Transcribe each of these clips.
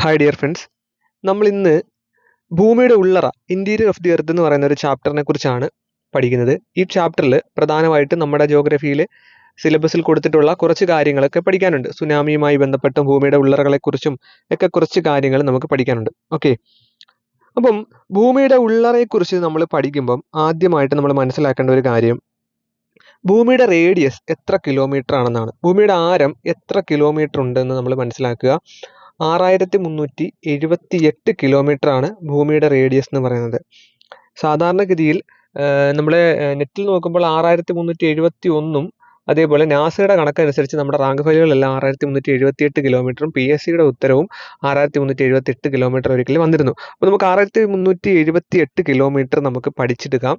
Hi dear friends, നമ്മൾ ഇന്ന് ഭൂമിയുടെ ഉള്ളറ ഇൻറ്റീരിയർ ഓഫ് ദി എർത്ത് എന്ന് പറയുന്ന ഒരു ചാപ്റ്ററിനെ കുറിച്ചാണ് പഠിക്കുന്നത്. ഈ ചാപ്റ്ററിൽ പ്രധാനമായിട്ടും നമ്മുടെ ജോഗ്രഫിയിൽ സിലബസിൽ കൊടുത്തിട്ടുള്ള കുറച്ച് കാര്യങ്ങളൊക്കെ പഠിക്കാനുണ്ട്. സുനാമിയുമായി ബന്ധപ്പെട്ടും ഭൂമിയുടെ ഉള്ളറകളെക്കുറിച്ചും ഒക്കെ കുറച്ച് കാര്യങ്ങൾ നമുക്ക് പഠിക്കാനുണ്ട്. ഓക്കെ, അപ്പം ഭൂമിയുടെ ഉള്ളറയെക്കുറിച്ച് നമ്മൾ പഠിക്കുമ്പം ആദ്യമായിട്ട് നമ്മൾ മനസ്സിലാക്കേണ്ട ഒരു കാര്യം ഭൂമിയുടെ റേഡിയസ് എത്ര കിലോമീറ്റർ ആണെന്നാണ്. ഭൂമിയുടെ ആരം എത്ര കിലോമീറ്റർ ഉണ്ടെന്ന് നമ്മൾ മനസ്സിലാക്കുക. 6378 കിലോമീറ്റർ ആണ് ഭൂമിയുടെ റേഡിയസ് എന്ന് പറയുന്നത്. സാധാരണഗതിയിൽ നമ്മളെ നെറ്റിൽ നോക്കുമ്പോൾ 6371 അതേപോലെ നാസയുടെ കണക്കനുസരിച്ച് നമ്മുടെ റാങ്ക് ഫയലുകളെല്ലാം 6378 കിലോമീറ്ററും PSC യുടെ ഉത്തരവും 6378 കിലോമീറ്റർ ഒരിക്കലും വന്നിരുന്നു. അപ്പോൾ നമുക്ക് 6378 കിലോമീറ്റർ നമുക്ക് പഠിച്ചെടുക്കാം.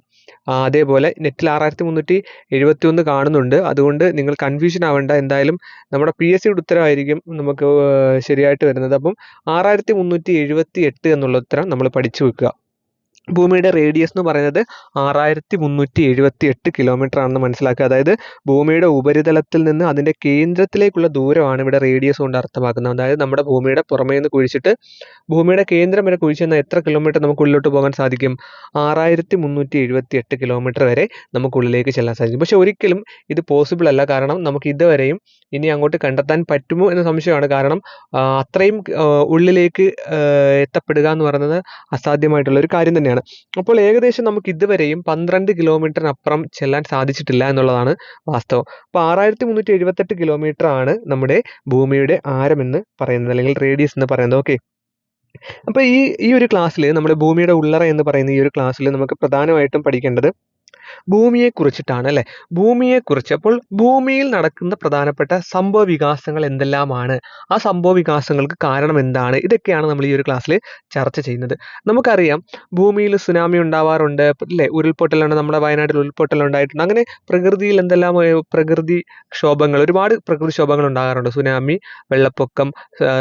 അതേപോലെ നെറ്റിൽ 6371 കാണുന്നുണ്ട്. അതുകൊണ്ട് നിങ്ങൾ കൺഫ്യൂഷൻ ആവേണ്ട. എന്തായാലും നമ്മുടെ PSC യുടെ ഉത്തരവായിരിക്കും നമുക്ക് ശരിയായിട്ട് വരുന്നത്. അപ്പം 6378 എന്നുള്ള ഉത്തരം നമ്മൾ പഠിച്ചു വെക്കുക. ഭൂമിയുടെ റേഡിയസ് എന്ന് പറയുന്നത് 6378 കിലോമീറ്റർ ആണെന്ന് മനസ്സിലാക്കുക. അതായത് ഭൂമിയുടെ ഉപരിതലത്തിൽ നിന്ന് അതിൻ്റെ കേന്ദ്രത്തിലേക്കുള്ള ദൂരമാണ് ഇവിടെ റേഡിയസ് കൊണ്ട് അർത്ഥമാക്കുന്നത്. അതായത് നമ്മുടെ ഭൂമിയുടെ പുറമേ നിന്ന് കുഴിച്ചിട്ട് ഭൂമിയുടെ കേന്ദ്രം വരെ കുഴിച്ചു കഴിഞ്ഞാൽ എത്ര കിലോമീറ്റർ നമുക്ക് ഉള്ളിലോട്ട് പോകാൻ സാധിക്കും? 6378 കിലോമീറ്റർ വരെ നമുക്കുള്ളിലേക്ക് ചെല്ലാൻ സാധിക്കും. പക്ഷെ ഒരിക്കലും ഇത് പോസിബിൾ അല്ല. കാരണം നമുക്ക് ഇതുവരെയും ഇനി അങ്ങോട്ട് കണ്ടെത്താൻ പറ്റുമോ എന്ന സംശയമാണ്. കാരണം അത്രയും ഉള്ളിലേക്ക് എത്തപ്പെടുക എന്ന് പറയുന്നത് അസാധ്യമായിട്ടുള്ള ഒരു കാര്യം തന്നെയാണ്. അപ്പോൾ ഏകദേശം നമുക്ക് ഇതുവരെയും 12 കിലോമീറ്ററിനപ്പുറം ചെല്ലാൻ സാധിച്ചിട്ടില്ല എന്നുള്ളതാണ് വാസ്തവം. അപ്പോൾ 6378 കിലോമീറ്റർ ആണ് നമ്മുടെ ഭൂമിയുടെ ആരം എന്ന് പറയുന്നത്, അല്ലെങ്കിൽ റേഡിയസ് എന്ന് പറയുന്നത്. ഓക്കെ, അപ്പോൾ ഈ ഒരു ക്ലാസ്സിൽ നമ്മുടെ ഭൂമിയുടെ ഉള്ളറ എന്ന് പറയുന്ന ഈ ഒരു ക്ലാസ്സിൽ നമുക്ക് പ്രധാനമായിട്ടും പഠിക്കേണ്ടത് ഭൂമിയെക്കുറിച്ചിട്ടാണ് അല്ലേ. ഭൂമിയെക്കുറിച്ച്. അപ്പോൾ ഭൂമിയിൽ നടക്കുന്ന പ്രധാനപ്പെട്ട സംഭവ വികാസങ്ങൾ എന്തെല്ലാമാണ്, ആ സംഭവ വികാസങ്ങൾക്ക് കാരണം എന്താണ്, ഇതൊക്കെയാണ് നമ്മൾ ഈ ഒരു ക്ലാസ്സിൽ ചർച്ച ചെയ്യുന്നത്. നമുക്കറിയാം ഭൂമിയിൽ സുനാമി ഉണ്ടാവാറുണ്ട് അല്ലേ, ഉരുൾപൊട്ടലുണ്ട്. നമ്മുടെ വയനാട്ടിൽ ഉരുൾപൊട്ടൽ ഉണ്ടായിട്ടുണ്ട്. അങ്ങനെ പ്രകൃതിയിൽ എന്തെല്ലാം പ്രകൃതി ക്ഷോഭങ്ങൾ, ഒരുപാട് പ്രകൃതി ക്ഷോഭങ്ങൾ ഉണ്ടാകാറുണ്ട്. സുനാമി, വെള്ളപ്പൊക്കം,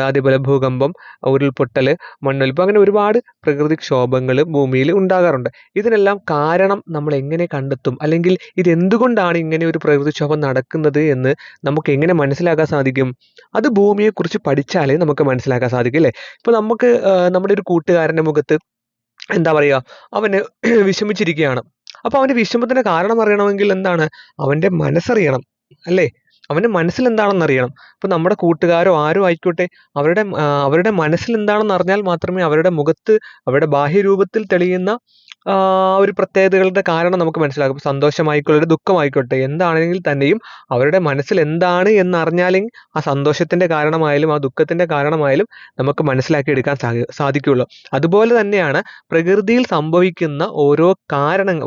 അതേപോലെ ഭൂകമ്പം, ഉരുൾപൊട്ടൽ, മണ്ണൊലിപ്പ്, അങ്ങനെ ഒരുപാട് പ്രകൃതി ക്ഷോഭങ്ങൾ ഭൂമിയിൽ ഉണ്ടാകാറുണ്ട്. ഇതിനെല്ലാം കാരണം നമ്മൾ എങ്ങനെ കണ്ടെത്തും, അല്ലെങ്കിൽ ഇത് എന്തുകൊണ്ടാണ് ഇങ്ങനെ ഒരു പ്രകൃതിക്ഷോഭം നടക്കുന്നത് എന്ന് നമുക്ക് എങ്ങനെ മനസ്സിലാക്കാൻ സാധിക്കും? അത് ഭൂമിയെക്കുറിച്ച് പഠിച്ചാലേ നമുക്ക് മനസ്സിലാക്കാൻ സാധിക്കും അല്ലേ. ഇപ്പോൾ നമുക്ക് നമ്മുടെ ഒരു കൂട്ടുകാരൻ്റെ മുഖത്ത് എന്താ പറയുക, അവന് വിഷമിച്ചിരിക്കുകയാണ്. അപ്പോൾ അവൻ്റെ വിഷമത്തിൻ്റെ കാരണം അറിയണമെങ്കിൽ എന്താണ്? അവൻ്റെ മനസ്സറിയണം അല്ലേ. അവൻ്റെ മനസ്സിൽ എന്താണെന്ന് അറിയണം. ഇപ്പോൾ നമ്മുടെ കൂട്ടുകാരോ ആരോ ആയിക്കോട്ടെ, അവരുടെ മനസ്സിൽ എന്താണെന്ന് അറിഞ്ഞാൽ മാത്രമേ അവരുടെ മുഖത്ത്, അവരുടെ ബാഹ്യരൂപത്തിൽ തെളിയുന്ന ഒരു പ്രത്യേകതകളുടെ കാരണം നമുക്ക് മനസ്സിലാകും. സന്തോഷമായിക്കോട്ടെ, ദുഃഖമായിക്കോട്ടെ, എന്താണെങ്കിൽ തന്നെയും അവരുടെ മനസ്സിൽ എന്താണ് എന്നറിഞ്ഞാലേ ആ സന്തോഷത്തിൻ്റെ കാരണമായാലും ആ ദുഃഖത്തിൻ്റെ കാരണമായാലും നമുക്ക് മനസ്സിലാക്കിയെടുക്കാൻ സാധിക്കുകയുള്ളൂ. അതുപോലെ തന്നെയാണ് പ്രകൃതിയിൽ സംഭവിക്കുന്ന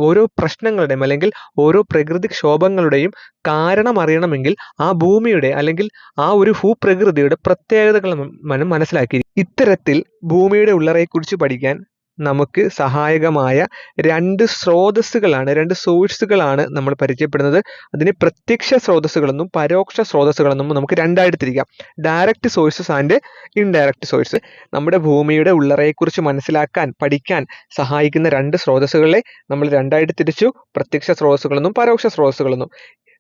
ഓരോ പ്രശ്നങ്ങളുടെയും അല്ലെങ്കിൽ ഓരോ പ്രകൃതിക്ഷോഭങ്ങളുടെയും കാരണം അറിയണമെങ്കിൽ ആ ഭൂമിയുടെ അല്ലെങ്കിൽ ആ ഒരു ഭൂപ്രകൃതിയുടെ പ്രത്യേകതകൾ മനസ്സിലാക്കി. ഇത്തരത്തിൽ ഭൂമിയുടെ ഉള്ളറയെക്കുറിച്ച് പഠിക്കാൻ നമുക്ക് സഹായകമായ രണ്ട് സോഴ്സുകളാണ് നമ്മൾ പരിചയപ്പെടുന്നത്. അതിന് പ്രത്യക്ഷ സ്രോതസ്സുകളെന്നും പരോക്ഷ സ്രോതസ്സുകളെന്നും നമുക്ക് രണ്ടായിട്ട് തിരിക്കാം. Direct sources and indirect source. നമ്മുടെ ഭൂമിയുടെ ഉള്ളറയെക്കുറിച്ച് പഠിക്കാൻ സഹായിക്കുന്ന രണ്ട് സ്രോതസ്സുകളെ നമ്മൾ രണ്ടായിട്ട് തിരിച്ചു. പ്രത്യക്ഷ സ്രോതസ്സുകളെന്നും പരോക്ഷ സ്രോതസ്സുകളെന്നും.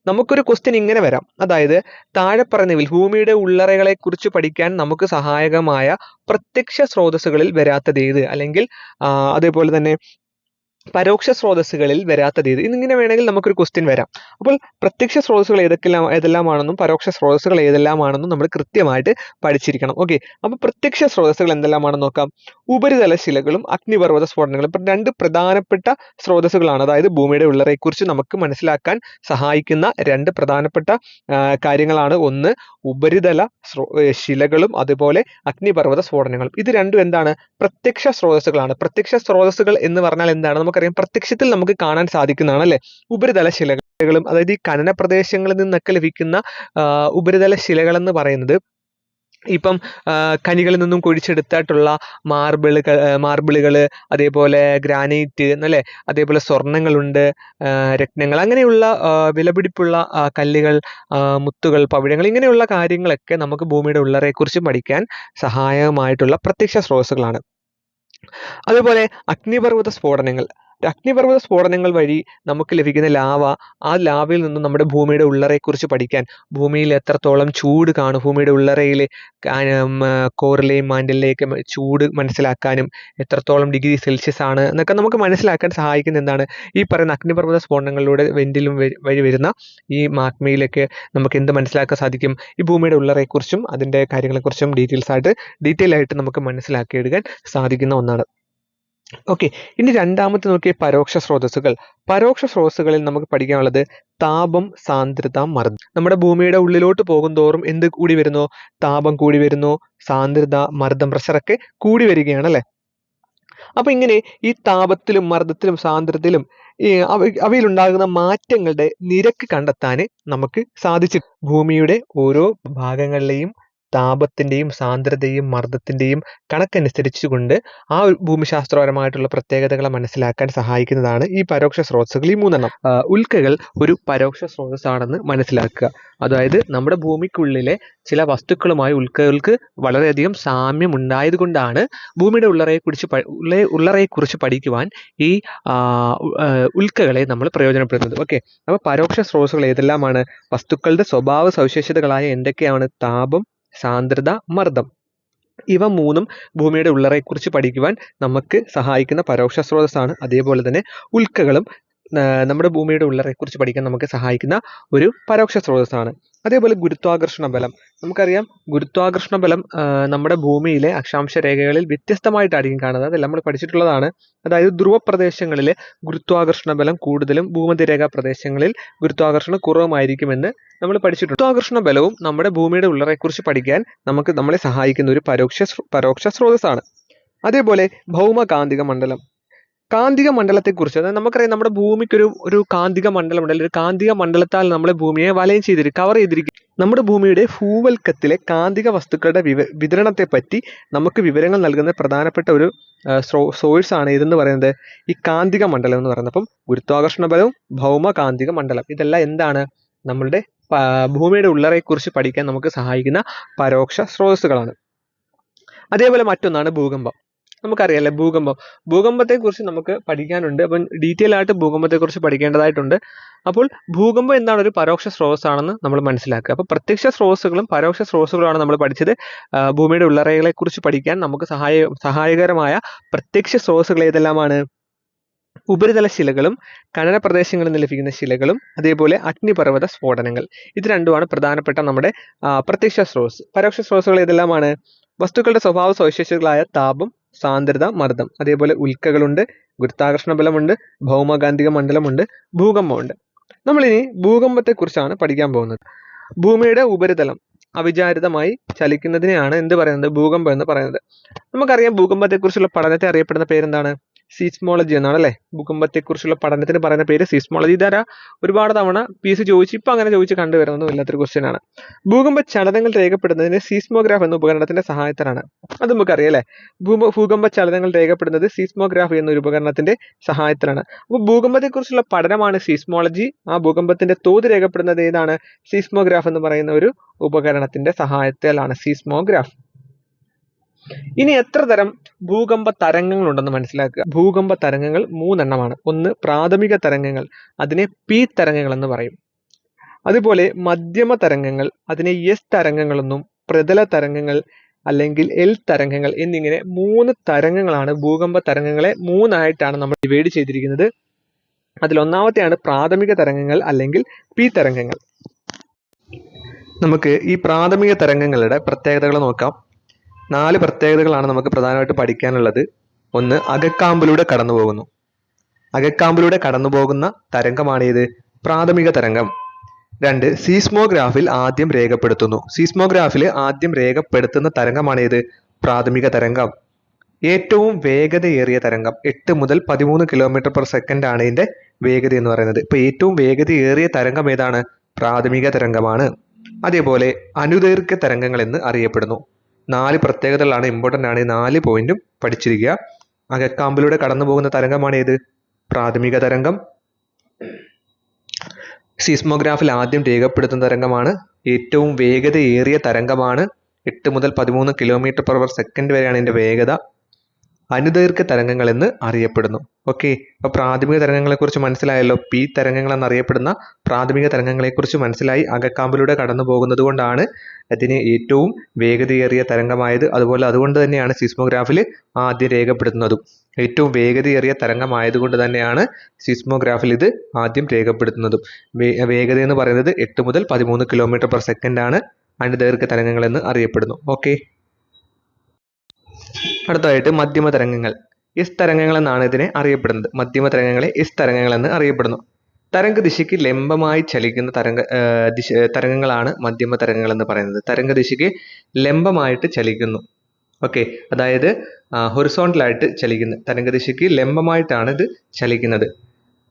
നമുക്കൊരു ക്വസ്റ്റ്യൻ ഇങ്ങനെ വരാം, അതായത് താഴെ പറയുന്നവയിൽ ഭൂമിയുടെ ഉള്ളറകളെക്കുറിച്ച് പഠിക്കാൻ നമുക്ക് സഹായകമായ പ്രത്യക്ഷ സ്രോതസ്സുകളിൽ വരാത്തത് ഏത്, അല്ലെങ്കിൽ അതേപോലെ തന്നെ പരോക്ഷ സ്രോതസ്സുകളിൽ വരാത്തത് ഏത്, എന്നിങ്ങനെ വേണമെങ്കിൽ നമുക്കൊരു ക്വസ്റ്റ്യൻ വരാം. അപ്പോൾ പ്രത്യക്ഷ സ്രോതസ്സുകൾ ഏതെല്ലാമാണെന്നും പരോക്ഷ സ്രോതസ്സുകൾ ഏതെല്ലാമാണെന്നും നമ്മൾ കൃത്യമായിട്ട് പഠിച്ചിരിക്കണം. ഓക്കെ, അപ്പോൾ പ്രത്യക്ഷ സ്രോതസ്സുകൾ എന്തെല്ലാമാണെന്ന് നോക്കാം. ഉപരിതല ശിലകളും അഗ്നിപർവ്വത സ്ഫോടനങ്ങളും. ഇപ്പം രണ്ട് പ്രധാനപ്പെട്ട സ്രോതസ്സുകളാണ്. അതായത് ഭൂമിയുടെ ഉള്ളറയെക്കുറിച്ച് നമുക്ക് മനസ്സിലാക്കാൻ സഹായിക്കുന്ന രണ്ട് പ്രധാനപ്പെട്ട കാര്യങ്ങളാണ്. ഒന്ന് ഉപരിതല ശിലകളും അതുപോലെ അഗ്നിപർവ്വത സ്ഫോടനങ്ങളും. ഇത് രണ്ടും എന്താണ്? പ്രത്യക്ഷ സ്രോതസ്സുകളാണ്. പ്രത്യക്ഷ സ്രോതസ്സുകൾ എന്ന് പറഞ്ഞാൽ എന്താണ്? നമുക്കറിയാം, പ്രത്യക്ഷത്തിൽ നമുക്ക് കാണാൻ സാധിക്കുന്നതാണ് അല്ലെ. ഉപരിതല ശിലകളും, അതായത് ഈ ഖനന പ്രദേശങ്ങളിൽ നിന്നൊക്കെ ലഭിക്കുന്ന ഉപരിതല ശിലകൾ എന്ന് പറയുന്നത് ഇപ്പം ഖനികളിൽ നിന്നും കുഴിച്ചെടുത്തിട്ടുള്ള മാർബിളുകൾ, അതേപോലെ ഗ്രാനൈറ്റ് അല്ലേ, അതേപോലെ സ്വർണ്ണങ്ങളുണ്ട്, രത്നങ്ങൾ, അങ്ങനെയുള്ള വിലപിടിപ്പുള്ള കല്ലുകൾ, മുത്തുകൾ, പവിഴങ്ങൾ, ഇങ്ങനെയുള്ള കാര്യങ്ങളൊക്കെ നമുക്ക് ഭൂമിയുടെ ഉള്ളറയെക്കുറിച്ച് പഠിക്കാൻ സഹായകമായിട്ടുള്ള പ്രത്യക്ഷ സ്രോതസ്സുകളാണ്. അതുപോലെ അഗ്നിപർവ്വത സ്ഫോടനങ്ങൾ. അഗ്നിപർവ്വത സ്ഫോടനങ്ങൾ വഴി നമുക്ക് ലഭിക്കുന്ന ലാവ, ആ ലാവയിൽ നിന്നും നമ്മുടെ ഭൂമിയുടെ ഉള്ളറയെക്കുറിച്ച് പഠിക്കാൻ, ഭൂമിയിൽ എത്രത്തോളം ചൂട് കാണും, ഭൂമിയുടെ ഉള്ളറയിലെ കോറിലെയും മാന്റിലെയും ചൂട് മനസ്സിലാക്കാനും എത്രത്തോളം ഡിഗ്രി സെൽഷ്യസ് ആണ് എന്നൊക്കെ നമുക്ക് മനസ്സിലാക്കാൻ സഹായിക്കുന്ന എന്താണ് ഈ പറയുന്ന അഗ്നിപർവ്വത സ്ഫോടനങ്ങളിലൂടെ വെന്റിലും വഴി വരുന്ന ഈ മാഗ്മയിലൊക്കെ നമുക്ക് എന്ത് മനസ്സിലാക്കാൻ സാധിക്കും? ഈ ഭൂമിയുടെ ഉള്ളറയെക്കുറിച്ചും അതിൻ്റെ കാര്യങ്ങളെക്കുറിച്ചും ഡീറ്റെയിൽ ആയിട്ട് നമുക്ക് മനസ്സിലാക്കിയെടുക്കാൻ സാധിക്കുന്ന ഒന്നാണ്. ഓക്കെ, ഇനി രണ്ടാമത്തെ നോക്കിയ പരോക്ഷ സ്രോതസ്സുകൾ. പരോക്ഷ സ്രോതസ്സുകളിൽ നമുക്ക് പഠിക്കാനുള്ളത് താപം, സാന്ദ്രത, മർദ്ദം. നമ്മുടെ ഭൂമിയുടെ ഉള്ളിലോട്ട് പോകും തോറും എന്ത് കൂടി വരുന്നു? താപം കൂടി വരുന്നു, സാന്ദ്രത, മർദ്ദം, പ്രഷറൊക്കെ കൂടി വരികയാണ് അല്ലേ? അപ്പൊ ഇങ്ങനെ ഈ താപത്തിലും മർദ്ദത്തിലും സാന്ദ്രതയിലും അവയിലുണ്ടാകുന്ന മാറ്റങ്ങളുടെ നിരക്ക് കണ്ടെത്താൻ നമുക്ക് സാധിച്ചു. ഭൂമിയുടെ ഓരോ ഭാഗങ്ങളിലെയും താപത്തിന്റെയും സാന്ദ്രതയും മർദ്ദത്തിന്റെയും കണക്കനുസരിച്ചുകൊണ്ട് ആ ഒരു ഭൂമിശാസ്ത്രപരമായിട്ടുള്ള പ്രത്യേകതകളെ മനസ്സിലാക്കാൻ സഹായിക്കുന്നതാണ് ഈ പരോക്ഷ സ്രോതസ്സുകൾ. ഈ മൂന്നെണ്ണം. ഉൽക്കകൾ ഒരു പരോക്ഷ സ്രോതസ്സാണെന്ന് മനസ്സിലാക്കുക. അതായത് നമ്മുടെ ഭൂമിക്കുള്ളിലെ ചില വസ്തുക്കളുമായി ഉൽക്കകൾക്ക് വളരെയധികം സാമ്യം ഉണ്ടായതുകൊണ്ടാണ് ഭൂമിയുടെ ഉള്ളറയെക്കുറിച്ച് പഠിക്കുവാൻ ഈ ഉൽക്കകളെ നമ്മൾ പ്രയോജനപ്പെടുന്നത്. ഓക്കെ, അപ്പോൾ പരോക്ഷ സ്രോതസ്സുകൾ ഏതെല്ലാമാണ്? വസ്തുക്കളുടെ സ്വഭാവ സവിശേഷതകളായ എന്തൊക്കെയാണ്? താപം, സാന്ദ്രത, മർദ്ദം. ഇവ മൂന്നും ഭൂമിയുടെ ഉള്ളറയെക്കുറിച്ച് പഠിക്കുവാൻ നമുക്ക് സഹായിക്കുന്ന പരോക്ഷ സ്രോതസ്സാണ്. അതേപോലെ തന്നെ ഉൽക്കകളും നമ്മുടെ ഭൂമിയുടെ ഉള്ളറയെക്കുറിച്ച് പഠിക്കാൻ നമുക്ക് സഹായിക്കുന്ന ഒരു പരോക്ഷ സ്രോതസ്സാണ്. അതേപോലെ ഗുരുത്വാകർഷണ ബലം. നമുക്കറിയാം, ഗുരുത്വാകർഷണ ബലം നമ്മുടെ ഭൂമിയിലെ അക്ഷാംശ രേഖകളിൽ വ്യത്യസ്തമായിട്ടായിരിക്കും കാണുന്നത്. അതെല്ലാം നമ്മൾ പഠിച്ചിട്ടുള്ളതാണ്. അതായത് ധ്രുവ പ്രദേശങ്ങളിൽ ഗുരുത്വാകർഷണ ബലം കൂടുതലും, ഭൂമധ്യരേഖാ പ്രദേശങ്ങളിൽ ഗുരുത്വാകർഷണം കുറവുമായിരിക്കുമെന്ന് നമ്മൾ പഠിച്ചിട്ടുണ്ട്. ഗുരുത്വാകർഷണ ബലവും നമ്മുടെ ഭൂമിയുടെ ഉള്ളറയെക്കുറിച്ച് പഠിക്കാൻ നമ്മളെ സഹായിക്കുന്ന ഒരു പരോക്ഷ സ്രോതസ്സാണ്. അതേപോലെ ഭൗമകാന്തിക മണ്ഡലം. കാന്തിക മണ്ഡലത്തെക്കുറിച്ച്, അതായത് നമുക്കറിയാം നമ്മുടെ ഭൂമിക്ക് ഒരു കാന്തിക മണ്ഡലം ഉണ്ടല്ലോ. ഒരു കാന്തിക മണ്ഡലത്താൽ നമ്മളെ ഭൂമിയെ വലയം കവർ ചെയ്തിരിക്കും. നമ്മുടെ ഭൂമിയുടെ ഭൂവൽക്കത്തിലെ കാന്തിക വസ്തുക്കളുടെ വിതരണത്തെ പറ്റി നമുക്ക് വിവരങ്ങൾ നൽകുന്ന പ്രധാനപ്പെട്ട ഒരു സോഴ്സ് ആണ് ഇതെന്ന് പറയുന്നത് ഈ കാന്തിക മണ്ഡലം എന്ന് പറയുന്നത്. അപ്പം ഗുരുത്വാകർഷണ ബലവും ഭൗമ കാന്തിക മണ്ഡലം ഇതെല്ലാം എന്താണ്? നമ്മളുടെ ഭൂമിയുടെ ഉള്ളറയെക്കുറിച്ച് പഠിക്കാൻ നമുക്ക് സഹായിക്കുന്ന പരോക്ഷ സ്രോതസ്സുകളാണ്. അതേപോലെ മറ്റൊന്നാണ് ഭൂകമ്പം. നമുക്കറിയാലേ ഭൂകമ്പത്തെക്കുറിച്ച് നമുക്ക് പഠിക്കാനുണ്ട്. അപ്പം ഡീറ്റെയിൽ ആയിട്ട് ഭൂകമ്പത്തെക്കുറിച്ച് പഠിക്കേണ്ടതായിട്ടുണ്ട്. അപ്പോൾ ഭൂകമ്പം എന്താണ്? ഒരു പരോക്ഷ സ്രോതസ്സാണെന്ന് നമ്മൾ മനസ്സിലാക്കുക. അപ്പോൾ പ്രത്യക്ഷ സ്രോതസ്സുകളും പരോക്ഷ സ്രോതസ്സുകളുമാണ് നമ്മൾ പഠിച്ചത്. ഭൂമിയുടെ ഉള്ളറകളെ കുറിച്ച് പഠിക്കാൻ നമുക്ക് സഹായകരമായ പ്രത്യക്ഷ സ്രോതസ്സുകൾ ഏതെല്ലാമാണ്? ഉപരിതല ശിലകളും കനന പ്രദേശങ്ങളിൽ നിന്ന് ലഭിക്കുന്ന ശിലകളും അതേപോലെ അഗ്നിപർവ്വത സ്ഫോടനങ്ങൾ. ഇത് രണ്ടുമാണ് പ്രധാനപ്പെട്ട നമ്മുടെ പ്രത്യക്ഷ സ്രോതസ്. പരോക്ഷ സ്രോതസ്സുകൾ ഏതെല്ലാമാണ്? വസ്തുക്കളുടെ സ്വഭാവ സവിശേഷതകളായ താപം, സാന്ദ്രത, മർദ്ദം. അതേപോലെ ഉൽക്കകളുണ്ട്, ഗുരുത്വാകർഷണ ബലമുണ്ട്, ഭൗമകാന്തിക മണ്ഡലമുണ്ട്, ഭൂകമ്പമുണ്ട്. നമ്മളിനി ഭൂകമ്പത്തെക്കുറിച്ചാണ് പഠിക്കാൻ പോകുന്നത്. ഭൂമിയുടെ ഉപരിതലം അവിചാരിതമായി ചലിക്കുന്നതിനെയാണ് എന്ത് പറയുന്നത്? ഭൂകമ്പം എന്ന് പറയുന്നത്. നമുക്കറിയാം, ഭൂകമ്പത്തെക്കുറിച്ചുള്ള പഠനത്തെ അറിയപ്പെടുന്ന പേരെന്താണ്? സീസ്മോളജി എന്നാണ് അല്ലേ? ഭൂകമ്പത്തെക്കുറിച്ചുള്ള പഠനത്തിന് പറയുന്ന പേര് സീസ്മോളജി. ഇതാരാ ഒരുപാട് തവണ പീസ് ചോദിച്ചു, ഇപ്പൊ അങ്ങനെ ചോദിച്ച് കണ്ടുവരുന്നൊന്നും ഇല്ലാത്തൊരു ക്വസ്റ്റ്യൻ ആണ്. ഭൂകമ്പ ചലനങ്ങൾ രേഖപ്പെടുന്നതിന് സീസ്മോഗ്രാഫ് എന്ന ഉപകരണത്തിന്റെ സഹായത്തിലാണ്. അത് നമുക്കറിയാം അല്ലേ? ഭൂകമ്പ ചലനങ്ങൾ രേഖപ്പെടുന്നത് സീസ്മോഗ്രാഫ് എന്നൊരു ഉപകരണത്തിന്റെ സഹായത്തിലാണ്. അപ്പോൾ ഭൂകമ്പത്തെക്കുറിച്ചുള്ള പഠനമാണ് സീസ്മോളജി. ആ ഭൂകമ്പത്തിന്റെ തോത് രേഖപ്പെടുന്നത് ഏതാണ്? സീസ്മോഗ്രാഫ് എന്ന് പറയുന്ന ഒരു ഉപകരണത്തിന്റെ സഹായത്താലാണ്, സീസ്മോഗ്രാഫ്. ഇനി എത്ര തരം ഭൂകമ്പ തരംഗങ്ങൾ ഉണ്ടെന്ന് മനസ്സിലാക്കുക. ഭൂകമ്പ തരംഗങ്ങൾ 3 എണ്ണമാണ്. ഒന്ന് പ്രാഥമിക തരംഗങ്ങൾ, അതിനെ പി തരംഗങ്ങൾ എന്ന് പറയും. അതുപോലെ മധ്യമ തരംഗങ്ങൾ, അതിനെ എസ് തരംഗങ്ങളെന്നും, പ്രതല തരംഗങ്ങൾ അല്ലെങ്കിൽ എൽ തരംഗങ്ങൾ എന്നിങ്ങനെ 3 തരംഗങ്ങളാണ്. ഭൂകമ്പ തരംഗങ്ങളെ 3 ആയിട്ടാണ് നമ്മൾ ഡിവൈഡ് ചെയ്തിരിക്കുന്നത്. അതിലൊന്നാമത്തെയാണ് പ്രാഥമിക തരംഗങ്ങൾ അല്ലെങ്കിൽ പി തരംഗങ്ങൾ. നമുക്ക് ഈ പ്രാഥമിക തരംഗങ്ങളുടെ പ്രത്യേകതകൾ നോക്കാം. 4 പ്രത്യേകതകളാണ് നമുക്ക് പ്രധാനമായിട്ട് പഠിക്കാനുള്ളത്. ഒന്ന്, അകക്കാമ്പിലൂടെ കടന്നു പോകുന്നു. അകക്കാമ്പിലൂടെ കടന്നു പോകുന്ന തരംഗമാണ് ഇത്? പ്രാഥമിക തരംഗം. 2, സീസ്മോഗ്രാഫിൽ ആദ്യം രേഖപ്പെടുത്തുന്നു. സീസ്മോഗ്രാഫിൽ ആദ്യം രേഖപ്പെടുത്തുന്ന തരംഗമാണ് ഇത്? പ്രാഥമിക തരംഗം. ഏറ്റവും വേഗതയേറിയ തരംഗം 8 മുതൽ 13 km/s ആണ് ഇതിന്റെ വേഗത എന്ന് പറയുന്നത്. ഇപ്പൊ ഏറ്റവും വേഗതയേറിയ തരംഗം ഏതാണ്? പ്രാഥമിക തരംഗമാണ്. അതേപോലെ അനുദൈർഘ്യ തരംഗങ്ങൾ എന്ന് അറിയപ്പെടുന്നു. 4 പ്രത്യേകതകളാണ്, ഇമ്പോർട്ടൻ്റ് ആണ്. 4 പോയിന്റും പഠിച്ചിരിക്കുക. അകക്കാമ്പിലൂടെ കടന്നു പോകുന്ന തരംഗമാണ് ഏത്? പ്രാഥമിക തരംഗം. സീസ്മോഗ്രാഫിൽ ആദ്യം രേഖപ്പെടുത്തുന്ന തരംഗമാണ്. ഏറ്റവും വേഗതയേറിയ തരംഗമാണ്. 8 മുതൽ 13 km/s വരെയാണ് ഇതിന്റെ വേഗത. അനുദൈർഘ്യ തരംഗങ്ങൾ എന്ന് അറിയപ്പെടുന്നു. ഓക്കെ, അപ്പോൾ പ്രാഥമിക തരംഗങ്ങളെക്കുറിച്ച് മനസ്സിലായല്ലോ. പി തരംഗങ്ങൾ എന്നറിയപ്പെടുന്ന പ്രാഥമിക തരംഗങ്ങളെക്കുറിച്ച് മനസ്സിലായി. അകക്കാമ്പിലൂടെ കടന്നു പോകുന്നത് കൊണ്ടാണ് അതിന് ഏറ്റവും വേഗതയേറിയ തരംഗമായത്. അതുകൊണ്ട് തന്നെയാണ് സിസ്മോഗ്രാഫിൽ ആദ്യം രേഖപ്പെടുത്തുന്നതും. ഏറ്റവും വേഗതയേറിയ തരംഗമായതുകൊണ്ട് തന്നെയാണ് സിസ്മോഗ്രാഫിൽ ഇത് ആദ്യം രേഖപ്പെടുത്തുന്നതും. വേഗത എന്ന് പറയുന്നത് 8 മുതൽ 13 km/s ആണ് അനുദൈർഘ്യ തരംഗങ്ങൾ എന്ന് അറിയപ്പെടുന്നു. ഓക്കെ, അടുത്തതായിട്ട് മധ്യമ തരംഗങ്ങൾ. എസ് തരംഗങ്ങൾ എന്നാണ് ഇതിനെ അറിയപ്പെടുന്നത്. മധ്യമ തരംഗങ്ങളെ എസ് തരംഗങ്ങൾ എന്ന് അറിയപ്പെടുന്നു. തരംഗദിശയ്ക്ക് ലംബമായി ചലിക്കുന്ന തരംഗങ്ങളാണ് മധ്യമ തരംഗങ്ങൾ എന്ന് പറയുന്നത്. തരംഗദിശയ്ക്ക് ലംബമായിട്ട് ചലിക്കുന്നു. ഓക്കെ, അതായത് ഹൊറിസോണ്ടലായിട്ട് ചലിക്കുന്ന തരംഗദിശയ്ക്ക് ലംബമായിട്ടാണ് ഇത് ചലിക്കുന്നത്.